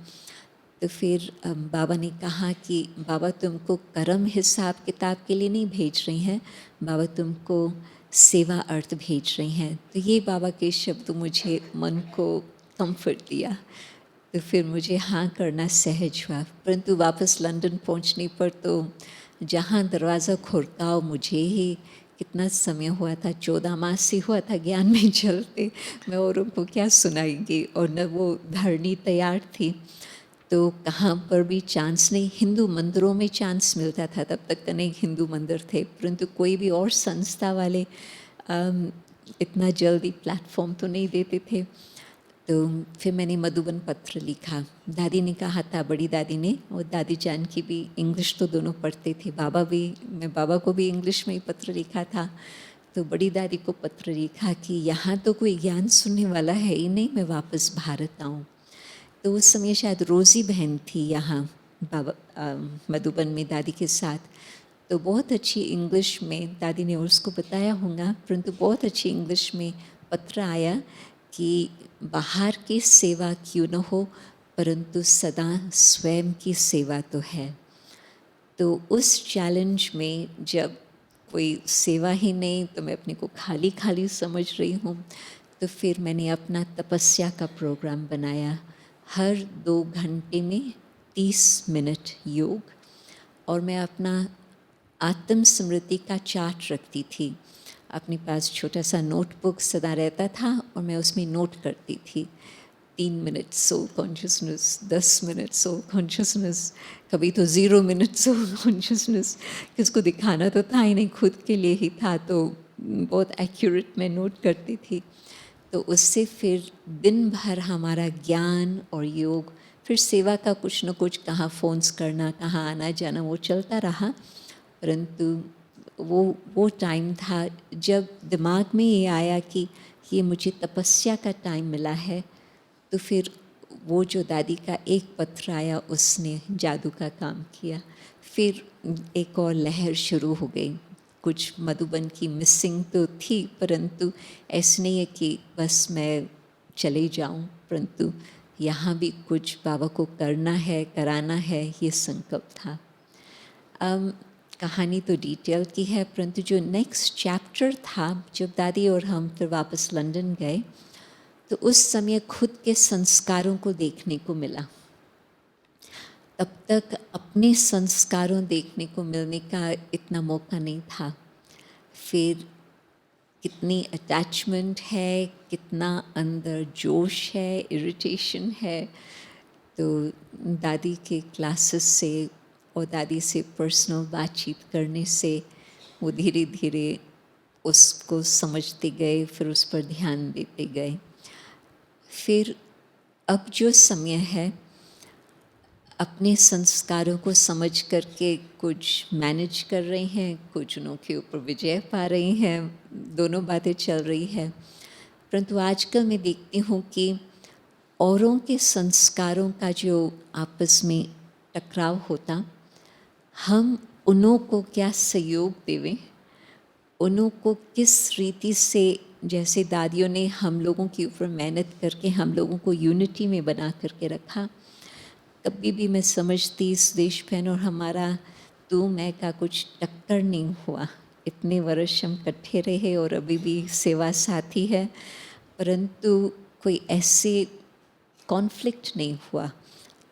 तो फिर बाबा ने कहा कि बाबा तुमको कर्म हिसाब किताब के लिए नहीं भेज रही हैं, बाबा तुमको सेवा अर्थ भेज रही हैं। तो ये बाबा के शब्द मुझे मन को कंफर्ट दिया, तो फिर मुझे हाँ करना सहज हुआ। परंतु वापस लंदन पहुंचने पर तो जहाँ दरवाज़ा खुरकाओ, मुझे ही कितना समय हुआ था, 14 मास ही हुआ था ज्ञान में चलते, मैं औरों को क्या सुनाएंगी, और न वो धरनी तैयार थी, तो कहाँ पर भी चांस नहीं। हिंदू मंदिरों में चांस मिलता था, तब तक अनेक हिंदू मंदिर थे, परंतु कोई भी और संस्था वाले इतना जल्दी प्लेटफॉर्म तो नहीं देते थे। तो फिर मैंने मधुबन पत्र लिखा, दादी ने कहा था, बड़ी दादी ने, और दादी जानकी भी इंग्लिश तो दोनों पढ़ते थे, बाबा भी, मैं बाबा को भी इंग्लिश में ही पत्र लिखा था। तो बड़ी दादी को पत्र लिखा कि यहाँ तो कोई ज्ञान सुनने वाला है ही नहीं, मैं वापस भारत आऊँ। तो उस समय शायद रोज़ी बहन थी यहाँ बाबा मधुबन में दादी के साथ, तो बहुत अच्छी इंग्लिश में दादी ने उसको बताया होगा, परंतु बहुत अच्छी इंग्लिश में पत्र आया कि बाहर की सेवा क्यों न हो, परंतु सदा स्वयं की सेवा तो है। तो उस चैलेंज में जब कोई सेवा ही नहीं, तो मैं अपने को खाली खाली समझ रही हूँ, तो फिर मैंने अपना तपस्या का प्रोग्राम बनाया, हर 2 घंटे में 30 मिनट योग, और मैं अपना आत्म स्मृति का चार्ट रखती थी, अपने पास छोटा सा नोटबुक सदा रहता था, और मैं उसमें नोट करती थी 3 minute soul consciousness, 10 minute soul consciousness, कभी तो 0 मिनट सोल कॉन्शियसनेस, किसको दिखाना तो था ही नहीं, खुद के लिए ही था, तो बहुत एक्यूरेट मैं नोट करती थी। तो उससे फिर दिन भर हमारा ज्ञान और योग, फिर सेवा का कुछ न कुछ, कहाँ फ़ोन्स करना, कहाँ आना जाना, वो चलता रहा। परंतु वो टाइम था जब दिमाग में ये आया कि ये मुझे तपस्या का टाइम मिला है, तो फिर वो जो दादी का एक पत्र आया उसने जादू का काम किया। फिर एक और लहर शुरू हो गई। कुछ मधुबन की मिसिंग तो थी, परंतु ऐसे नहीं है कि बस मैं चले जाऊं, परंतु यहाँ भी कुछ बाबा को करना है, कराना है, ये संकल्प था। कहानी तो डिटेल की है, परंतु जो नेक्स्ट चैप्टर था, जब दादी और हम फिर वापस लंदन गए तो उस समय खुद के संस्कारों को देखने को मिला। तब तक अपने संस्कारों देखने को मिलने का इतना मौका नहीं था। फिर कितनी अटैचमेंट है, कितना अंदर जोश है, इरिटेशन है। तो दादी के क्लासेस से और दादी से पर्सनल बातचीत करने से वो धीरे धीरे उसको समझते गए, फिर उस पर ध्यान देते गए। फिर अब जो समय है, अपने संस्कारों को समझ करके कुछ मैनेज कर रहे हैं, कुछ उनके ऊपर विजय पा रहे हैं, दोनों बातें चल रही है। परंतु आजकल मैं देखती हूँ कि औरों के संस्कारों का जो आपस में टकराव होता, हम उन्हों को क्या सहयोग देवें, उन्हों को किस रीति से, जैसे दादियों ने हम लोगों के ऊपर मेहनत करके हम लोगों को यूनिटी में बना करके रखा। कभी भी मैं समझती इस देश बहन और हमारा तू मैं का कुछ टक्कर नहीं हुआ। इतने वर्ष हम इकट्ठे रहे और अभी भी सेवा साथी है, परंतु कोई ऐसे कॉन्फ्लिक्ट नहीं हुआ।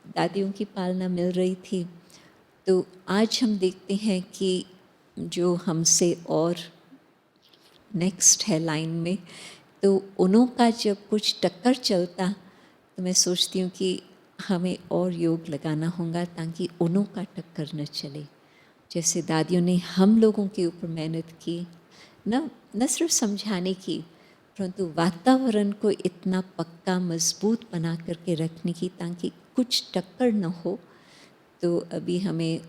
दादियों की पालना मिल रही थी। तो आज हम देखते हैं कि जो हमसे और नेक्स्ट है लाइन में, तो उन्हों का जब कुछ टक्कर चलता तो मैं सोचती हूँ कि हमें और योग लगाना होगा ताकि उन्हों का टक्कर न चले। जैसे दादियों ने हम लोगों के ऊपर मेहनत की, न सिर्फ समझाने की, परंतु वातावरण को इतना पक्का मजबूत बना करके रखने की ताकि कुछ टक्कर न हो। तो अभी हमें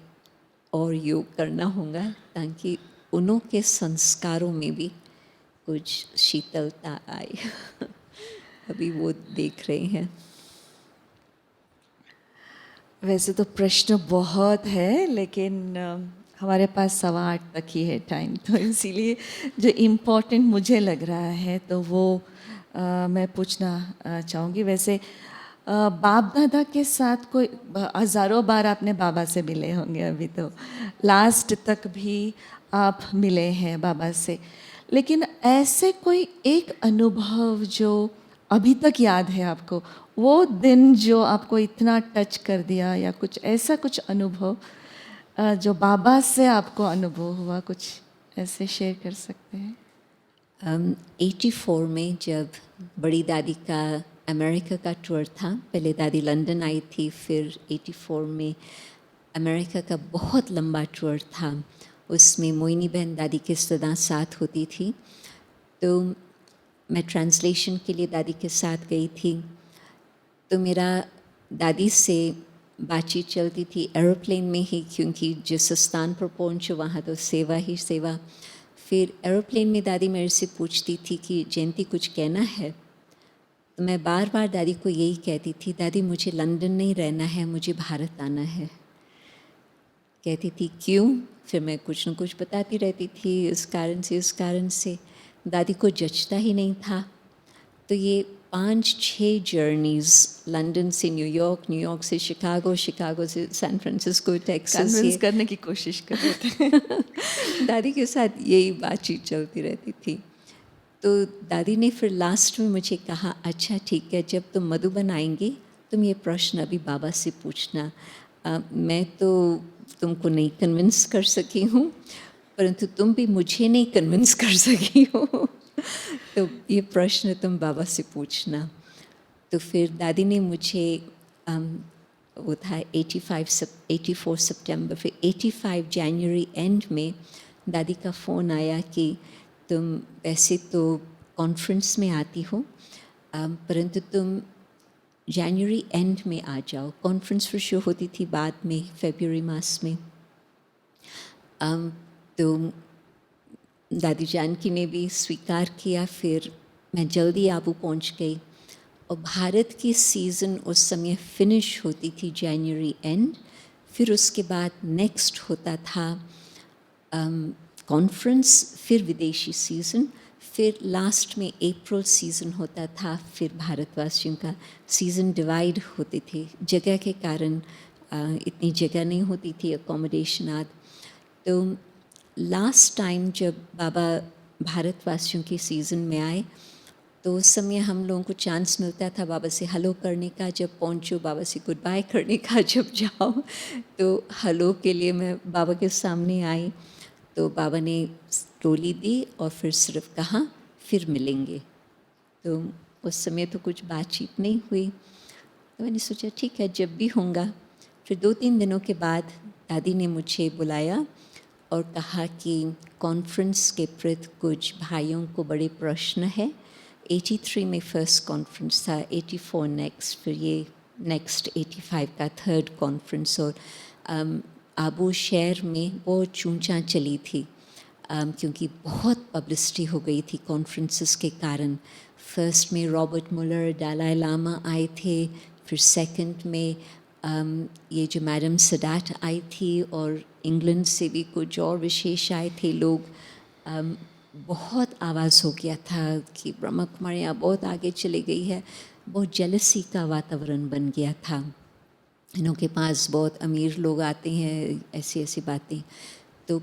और योग करना होगा ताकि उन्हों के संस्कारों में भी कुछ शीतलता आए। अभी वो देख रहे हैं। वैसे तो प्रश्न बहुत है, लेकिन हमारे पास 8:15 तक ही है टाइम, तो इसीलिए जो इम्पोर्टेंट मुझे लग रहा है तो वो मैं पूछना चाहूँगी। वैसे बाप दादा के साथ कोई हज़ारों बार आपने बाबा से मिले होंगे, अभी तो लास्ट तक भी आप मिले हैं बाबा से, लेकिन ऐसे कोई एक अनुभव जो अभी तक याद है आपको, वो दिन जो आपको इतना टच कर दिया, या कुछ ऐसा कुछ अनुभव जो बाबा से आपको अनुभव हुआ, कुछ ऐसे शेयर कर सकते हैं? 84 में जब बड़ी दादी का अमेरिका का टूर था, पहले दादी लंदन आई थी, फिर 84 में अमेरिका का बहुत लंबा टूर था। उसमें मोइनी बहन दादी के सदा साथ होती थी, तो मैं ट्रांसलेशन के लिए दादी के साथ गई थी। तो मेरा दादी से बातचीत चलती थी एरोप्लेन में ही, क्योंकि जिस स्थान पर पहुँचो वहाँ तो सेवा ही सेवा। फिर एरोप्लेन में दादी मेरे से पूछती थी कि जयंती कुछ कहना है। तो मैं बार बार दादी को यही कहती थी, दादी मुझे लंदन नहीं रहना है, मुझे भारत आना है। कहती थी क्यों? फिर मैं कुछ न कुछ बताती रहती थी, इस कारण से उस कारण से। दादी को जचता ही नहीं था। तो ये 5-6 जर्नीज़, लंदन से न्यूयॉर्क, न्यूयॉर्क से शिकागो, शिकागो से सैन फ्रांसिस्को, टेक्सास, कन्विंस करने की कोशिश कर रहे थे। दादी के साथ यही बातचीत चलती रहती थी। तो दादी ने फिर लास्ट में मुझे कहा, अच्छा ठीक है, जब तुम मधुबन आएंगी तुम ये प्रश्न अभी बाबा से पूछना। मैं तो तुमको नहीं कन्विंस कर सकी हूँ, परंतु तुम भी मुझे नहीं कन्विंस कर सकी हो। तो ये प्रश्न तुम बाबा से पूछना। तो फिर दादी ने मुझे वो था 84 सितंबर, फिर 85 जनवरी एंड में दादी का फ़ोन आया कि तुम वैसे तो कॉन्फ्रेंस में आती हो, परंतु तुम जनवरी एंड में आ जाओ। कॉन्फ्रेंस फिर शुरू होती थी बाद में फरवरी मास में। तो दादी जानकी ने भी स्वीकार किया। फिर मैं जल्दी आबू पहुंच गई। और भारत की सीज़न उस समय फिनिश होती थी जनवरी एंड, फिर उसके बाद नेक्स्ट होता था कॉन्फ्रेंस, फिर विदेशी सीज़न, फिर लास्ट में अप्रैल सीज़न होता था, फिर भारतवासियों का सीज़न डिवाइड होते थे। जगह के कारण इतनी जगह नहीं होती थी, अकोमोडेशन आदि। तो लास्ट टाइम जब बाबा भारतवासियों के सीज़न में आए तो उस समय हम लोगों को चांस मिलता था बाबा से हेलो करने का, जब पहुंचो बाबा से गुड बाय करने का, जब जाओ तो हेलो के लिए मैं बाबा के सामने आई तो बाबा ने टोली दी और फिर सिर्फ कहा फिर मिलेंगे। तो उस समय तो कुछ बातचीत नहीं हुई, तो मैंने सोचा ठीक है जब भी होगा। फिर 2-3 दिनों के बाद दादी ने मुझे बुलाया और कहा कि कॉन्फ्रेंस के प्रति कुछ भाइयों को बड़े प्रश्न है। 83 में फर्स्ट कॉन्फ्रेंस था, 84 नेक्स्ट, फिर ये नेक्स्ट 85 का थर्ड कॉन्फ्रेंस। और आबू शहर में बहुत चूंचा चली थी क्योंकि बहुत पब्लिसिटी हो गई थी कॉन्फ्रेंसेस के कारण। फर्स्ट में रॉबर्ट मुलर, दलाई लामा आए थे, फिर सेकंड में ये जो मैडम सडाट आई थी और इंग्लैंड से भी कुछ और विशेष आए थे लोग। बहुत आवाज़ हो गया था कि ब्रह्मा कुमारी यहाँ बहुत आगे चली गई है, बहुत जेलसी का वातावरण बन गया था। इनों के पास बहुत अमीर लोग आते हैं, ऐसी ऐसी बातें। तो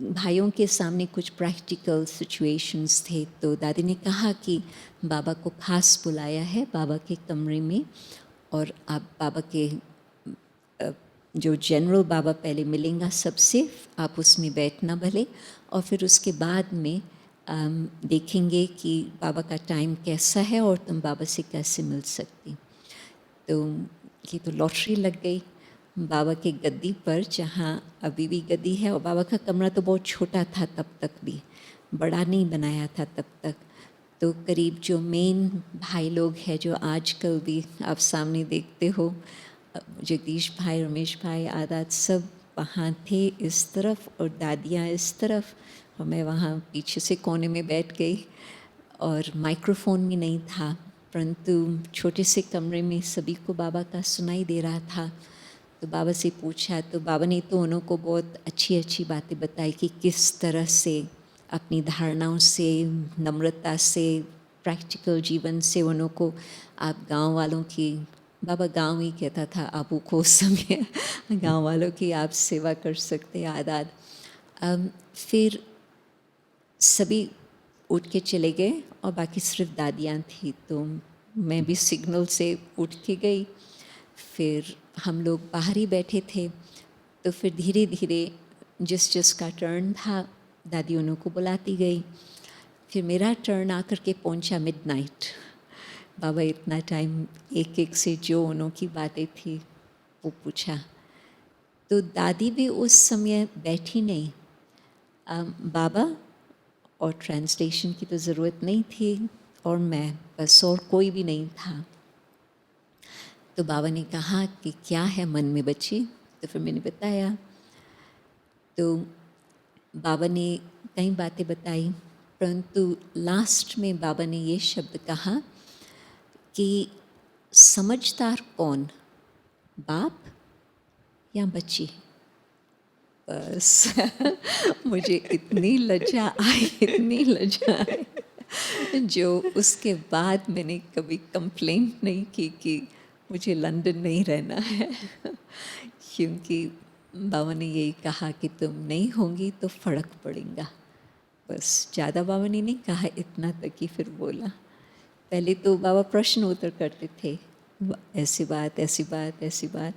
भाइयों के सामने कुछ प्रैक्टिकल सिचुएशंस थे, तो दादी ने कहा कि बाबा को खास बुलाया है बाबा के कमरे में, और आप बाबा के जो जनरल बाबा पहले मिलेंगे सबसे, आप उसमें बैठना भले, और फिर उसके बाद में देखेंगे कि बाबा का टाइम कैसा है और तुम बाबा से कैसे मिल सकती। तो ये तो लॉटरी लग गई बाबा के गद्दी पर, जहाँ अभी भी गद्दी है, और बाबा का कमरा तो बहुत छोटा था तब तक भी, बड़ा नहीं बनाया था तब तक। तो करीब जो मेन भाई लोग हैं जो आजकल भी आप सामने देखते हो, जगदीश भाई, रमेश भाई, आदात, सब वहाँ थे इस तरफ और दादियाँ इस तरफ, और मैं वहाँ पीछे से कोने में बैठ गई। और माइक्रोफोन भी नहीं था, परंतु छोटे से कमरे में सभी को बाबा का सुनाई दे रहा था। तो बाबा से पूछा तो बाबा ने तो उन्हों को बहुत अच्छी अच्छी बातें बताई कि किस तरह से अपनी धारणाओं से, नम्रता से, प्रैक्टिकल जीवन से उन्हों को आप गांव वालों की, बाबा गांव ही कहता था आपू को उस समय, गांव वालों की आप सेवा कर सकते आदाद। फिर सभी उठ के चले गए और बाकी सिर्फ दादियाँ थी, तो मैं भी सिग्नल से उठ के गई। फिर हम लोग बाहर ही बैठे थे, तो फिर धीरे धीरे जिसका टर्न था दादी उन्हों को बुलाती गई। फिर मेरा टर्न आकर के पहुंचा मिडनाइट। बाबा इतना टाइम एक एक से जो उन्हों की बातें थी वो पूछा। तो दादी भी उस समय बैठी नहीं, बाबा और ट्रांसलेशन की तो ज़रूरत नहीं थी, और मैं बस, और कोई भी नहीं था। तो बाबा ने कहा कि क्या है मन में बच्ची, तो फिर मैंने बताया। तो बाबा ने कई बातें बताई, परंतु लास्ट में बाबा ने ये शब्द कहा कि समझदार कौन, बाप या बच्ची। बस मुझे इतनी लज्जा आई, इतनी लज्जा आई, जो उसके बाद मैंने कभी कंप्लेंट नहीं की कि मुझे लंदन नहीं रहना है क्योंकि बाबा ने यही कहा कि तुम नहीं होंगी तो फ़र्क पड़ेगा। बस ज़्यादा बाबा ने नहीं कहा, इतना तक ही फिर बोला। पहले तो बाबा प्रश्न उत्तर करते थे, ऐसी बात ऐसी बात ऐसी बात,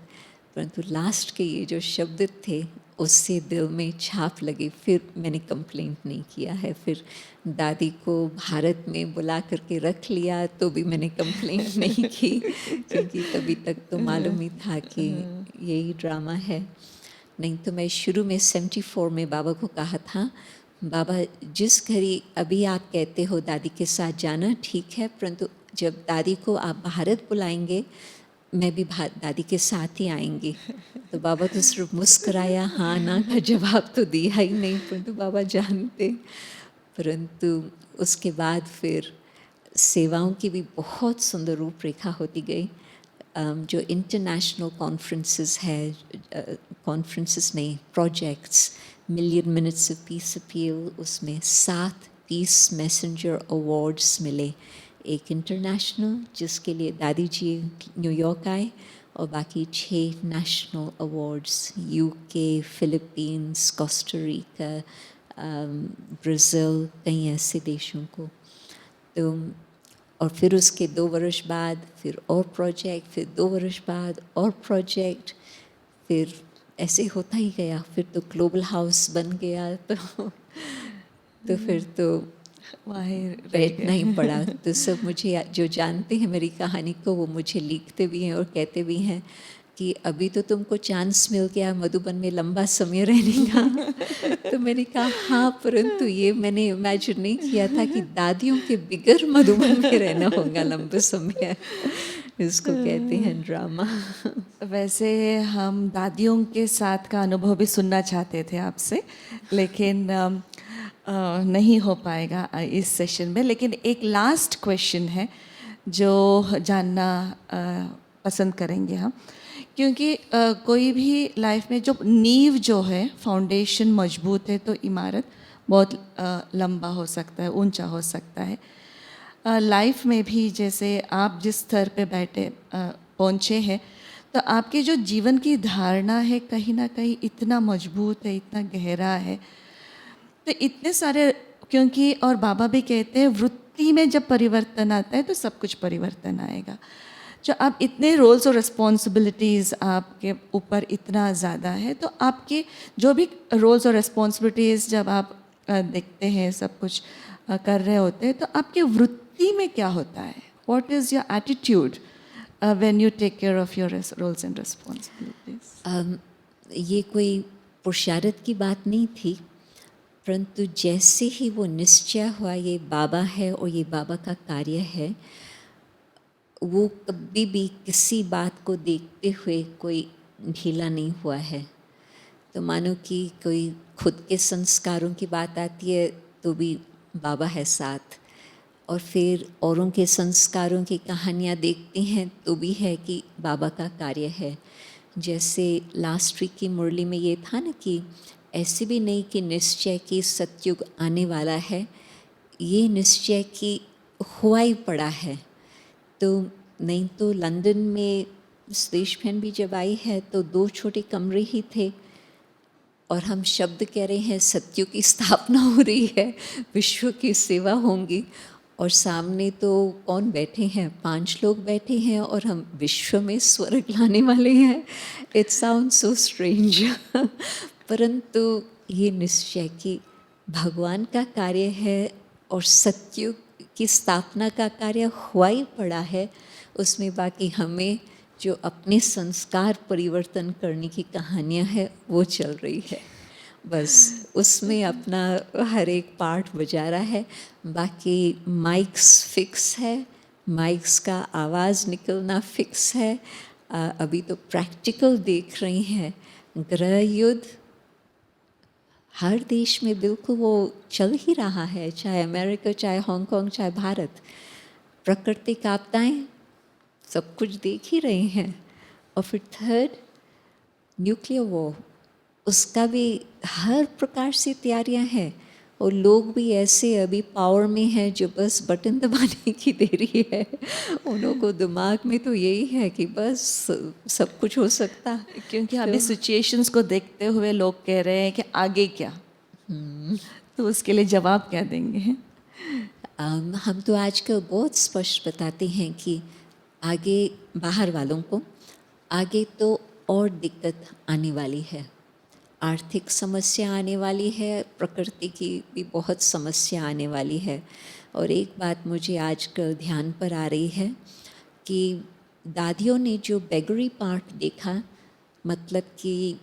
परंतु लास्ट के ये जो शब्द थे उससे दिल में छाप लगी। फिर मैंने कंप्लेंट नहीं किया है। फिर दादी को भारत में बुला करके रख लिया तो भी मैंने कंप्लेंट नहीं की क्योंकि तभी तक तो मालूम ही था कि यही ड्रामा है। नहीं तो मैं शुरू में 74 में बाबा को कहा था, बाबा जिस घड़ी अभी आप कहते हो दादी के साथ जाना ठीक है, परंतु जब दादी को आप भारत बुलाएंगे मैं भी दादी के साथ ही आएंगी। तो बाबा तो सिर्फ मुस्कराया, हाँ ना का जवाब तो दिया ही नहीं, परंतु बाबा जानते। परंतु उसके बाद फिर सेवाओं की भी बहुत सुंदर रूपरेखा होती गई। जो इंटरनेशनल कॉन्फ्रेंसेस है, कॉन्फ्रेंसेस नहीं, projects, million minutes of peace appeal, उसमें 7 पीस मैसेंजर अवार्ड्स मिले। एक इंटरनेशनल जिसके लिए दादी जी न्यूयॉर्क आए, और बाकी 6 national awards UK, Philippines, Costa Brazil, कई ऐसे देशों को। तो और फिर उसके 2 वर्ष बाद फिर और प्रोजेक्ट, फिर 2 वर्ष बाद और प्रोजेक्ट, फिर ऐसे होता ही गया। फिर तो ग्लोबल हाउस बन गया, तो फिर तो वहीं रह बैठना ही गए। पड़ा। तो सब मुझे जो जानते हैं मेरी कहानी को, वो मुझे लिखते भी हैं और कहते भी हैं कि अभी तो तुमको चांस मिल गया मधुबन में लंबा समय रहने का। तो मैंने कहा हाँ, परंतु ये मैंने इमेजिन नहीं किया था कि दादियों के बिगर मधुबन में रहना होगा लंबे समय। इसको कहते हैं ड्रामा। वैसे हम दादियों के साथ का अनुभव भी सुनना चाहते थे आपसे, लेकिन नहीं हो पाएगा इस सेशन में। लेकिन एक लास्ट क्वेश्चन है जो जानना पसंद करेंगे हम, क्योंकि कोई भी लाइफ में जो नींव जो है, फाउंडेशन मजबूत है तो इमारत बहुत लंबा हो सकता है, ऊंचा हो सकता है। लाइफ में भी जैसे आप जिस स्तर पे बैठे पहुँचे हैं, तो आपके जो जीवन की धारणा है कहीं ना कहीं इतना मजबूत है, इतना गहरा है। तो इतने सारे, क्योंकि और बाबा भी कहते हैं वृत्ति में जब परिवर्तन आता है तो सब कुछ परिवर्तन आएगा। जो आप इतने रोल्स और रिस्पॉन्सिबिलिटीज़ आपके ऊपर इतना ज़्यादा है, तो आपके जो भी रोल्स और रिस्पॉन्सिबिलिटीज़ जब आप देखते हैं, सब कुछ कर रहे होते हैं, तो आपके वृत्ति में क्या होता है? What is your attitude when you take care of your roles and responsibilities? ये कोई पुरुषारत की बात नहीं थी, परंतु जैसे ही वो निश्चय हुआ ये बाबा है और ये बाबा का कार्य है, वो कभी भी किसी बात को देखते हुए कोई ढीला नहीं हुआ है। तो मानो कि कोई खुद के संस्कारों की बात आती है तो भी बाबा है साथ, और फिर औरों के संस्कारों की कहानियाँ देखते हैं तो भी है कि बाबा का कार्य है। जैसे लास्ट वीक की मुरली में ये था ना कि ऐसे भी नहीं कि निश्चय की सतयुग आने वाला है, ये निश्चय की हुआ ही पड़ा है। तो नहीं तो लंदन में सुदेश बहन भी जब आई है तो 2 छोटे कमरे ही थे, और हम शब्द कह रहे हैं सत्युग की स्थापना हो रही है, विश्व की सेवा होंगी, और सामने तो कौन बैठे हैं, 5 लोग बैठे हैं और हम विश्व में स्वर्ग लाने वाले हैं। It sound so strange. परंतु ये निश्चय कि भगवान का कार्य है और सत्युग की स्थापना का कार्य हुआ ही पड़ा है, उसमें बाकी हमें जो अपने संस्कार परिवर्तन करने की कहानियाँ है वो चल रही है। बस उसमें अपना हर एक पार्ट बजा रहा है। बाकी माइक्स फिक्स है, माइक्स का आवाज़ निकलना फिक्स है। अभी तो प्रैक्टिकल देख रही हैं, ग्रह युद्ध हर देश में बिल्कुल वो चल ही रहा है, चाहे अमेरिका, चाहे हांगकांग, चाहे भारत। प्राकृतिक आपदाएं सब कुछ देख ही रहे हैं। और फिर थर्ड, न्यूक्लियर वॉर, उसका भी हर प्रकार से तैयारियां हैं, और लोग भी ऐसे अभी पावर में हैं जो बस बटन दबाने की देरी है। उन्हों को दिमाग में तो यही है कि बस सब कुछ हो सकता। क्योंकि अभी सिचुएशंस को देखते हुए लोग कह रहे हैं कि आगे क्या, तो उसके लिए जवाब क्या देंगे? हम तो आजकल बहुत स्पष्ट बताते हैं कि आगे बाहर वालों को आगे तो और दिक्कत आने वाली है, आर्थिक समस्या आने वाली है, प्रकृति की भी बहुत समस्या आने वाली है। और एक बात मुझे आजकल ध्यान पर आ रही है कि दादियों ने जो बेगरी पार्ट देखा, मतलब कि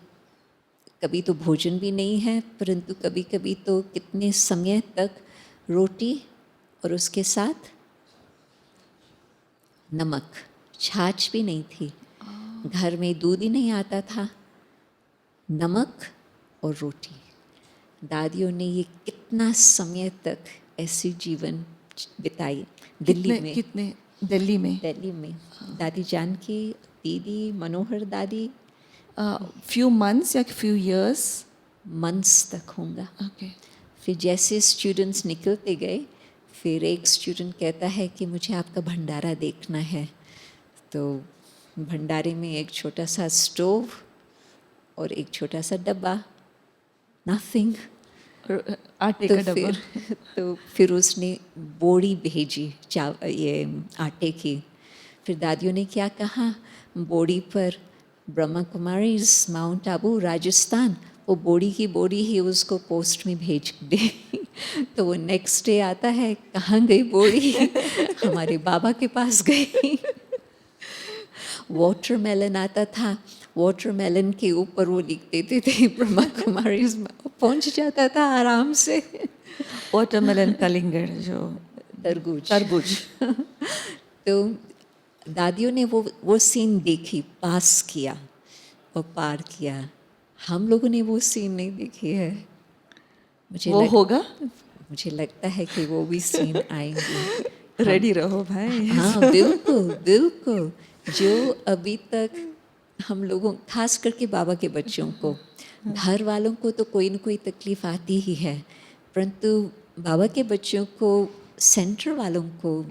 कभी तो भोजन भी नहीं है, परंतु कभी कभी तो कितने समय तक रोटी और उसके साथ नमक, छाछ भी नहीं थी, घर में दूध ही नहीं आता था, नमक और रोटी। दादियों ने ये कितना समय तक ऐसे जीवन बिताई दिल्ली कितने में। कितने दिल्ली में? दिल्ली में दादी जान की दीदी मनोहर दादी फ्यू मंथ्स या फ्यू इयर्स? मंथ्स तक होगा। ओके। फिर जैसे स्टूडेंट्स निकलते गए, फिर एक स्टूडेंट कहता है कि मुझे आपका भंडारा देखना है। तो भंडारे में एक छोटा सा स्टोव और एक छोटा सा डब्बा, नथिंग। आटे तो का डब्बा। फिर उसने बोरी भेजी ये आटे की। फिर दादियों ने क्या कहा, बोरी पर ब्रह्मा कुमारीज माउंट आबू राजस्थान, वो बोरी की बोरी ही उसको पोस्ट में भेज दे। तो वो नेक्स्ट डे आता है, कहाँ गई बोरी? हमारे बाबा के पास गई। वाटरमेलन आता था, वाटरमेलन के ऊपर वो लिख देते थे ब्रह्मा कुमारी, पहुंच जाता था आराम से। वाटरमेलन कलिंगर जो तरबूज। तरबूज। तो दादियों ने वो सीन देखी, पास किया और पार किया। हम लोगों ने वो सीन नहीं देखी है। वो होगा। मुझे लगता है कि वो भी सीन आएंगे। रेडी रहो भाई। हाँ बिल्कुल बिल्कुल। जो अभी तक हम लोगों, खास करके बाबा के बच्चों को, घर वालों को तो कोई न कोई तकलीफ आती ही है, परंतु बाबा के बच्चों को, सेंटर वालों को,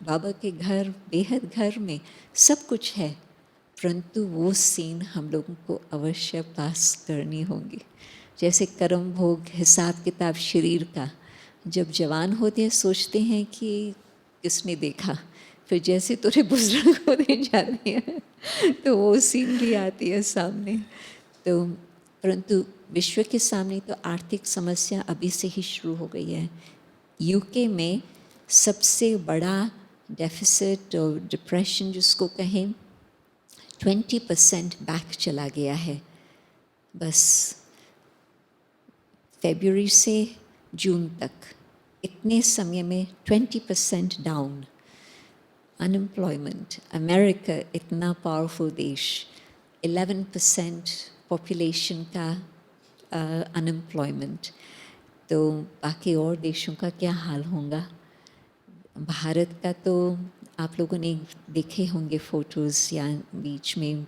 बाबा के घर, बेहद घर में सब कुछ है, परंतु वो सीन हम लोगों को अवश्य पास करनी होगी। जैसे कर्म भोग, हिसाब किताब शरीर का, जब जवान होते हैं सोचते हैं कि किसने देखा, फिर जैसे थोड़े बुजुर्ग होते जाते हैं तो वो सीन भी आती है सामने। तो परंतु विश्व के सामने तो आर्थिक समस्या अभी से ही शुरू हो गई है। यूके में सबसे बड़ा डेफिसिट और डिप्रेशन जिसको कहें, 20% बैक चला गया है। बस फरवरी से जून तक इतने समय में 20% डाउन। अनएम्प्लॉयमेंट, अमेरिका इतना पावरफुल देश, 11% पॉपुलेशन का अनएम्प्लॉयमेंट, तो बाकी और देशों का क्या हाल होगा? भारत का तो आप लोगों ने देखे होंगे फ़ोटोज़, या बीच में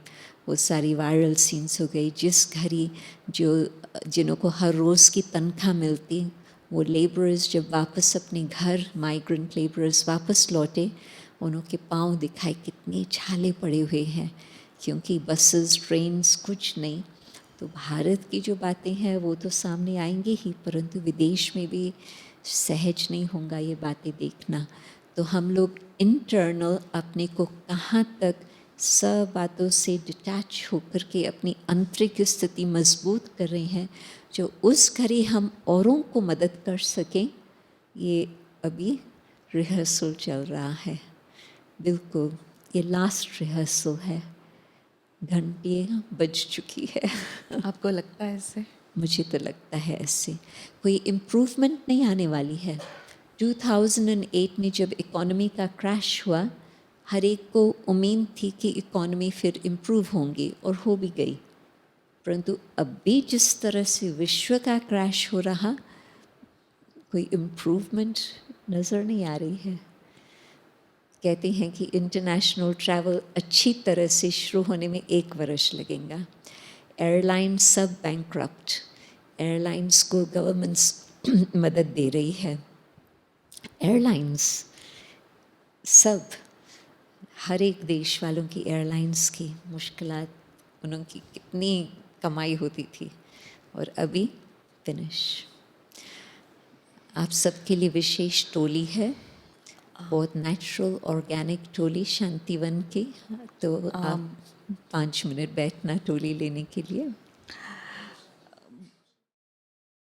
वो सारी वायरल सीन्स हो गई। जिस घड़ी जिन्हों को हर रोज़ की तनख्वाह मिलती, वो लेबरर्स जब वापस अपने घर, माइग्रेंट लेबरर्स वापस लौटे, उनके पाँव दिखाए कितने छाले पड़े हुए हैं, क्योंकि बसेस, ट्रेन्स कुछ नहीं। तो भारत की जो बातें हैं वो तो सामने आएंगी ही, परंतु विदेश में भी सहज नहीं होगा ये बातें देखना। तो हम लोग इंटरनल अपने को कहाँ तक सब बातों से डिटैच होकर के अपनी आंतरिक स्थिति मजबूत कर रहे हैं, जो उस घड़ी हम औरों को मदद कर सकें, ये अभी रिहर्सल चल रहा है। बिल्कुल ये लास्ट रिहर्सल है, घंटियाँ बज चुकी है। आपको लगता है इससे? मुझे तो लगता है ऐसे कोई इम्प्रूवमेंट नहीं आने वाली है। 2008 में जब इकोनॉमी का क्रैश हुआ, हर एक को उम्मीद थी कि इकोनॉमी फिर इम्प्रूव होंगी, और हो भी गई, परंतु अभी जिस तरह से विश्व का क्रैश हो रहा, कोई इम्प्रूवमेंट नज़र नहीं आ रही है। कहते हैं कि इंटरनेशनल ट्रैवल अच्छी तरह से शुरू होने में 1 वर्ष लगेगा। एयरलाइंस सब बैंकरप्ट, एयरलाइंस को गवर्नमेंट्स मदद दे रही है। एयरलाइंस सब, हर एक देश वालों की एयरलाइंस की मुश्किलात, उनकी कितनी कमाई होती थी, और अभी फिनिश। आप सबके लिए विशेष टोली है, बहुत नेचुरल ऑर्गेनिक टोली शांतिवन की, तो आप 5 मिनट बैठना टोली लेने के लिए।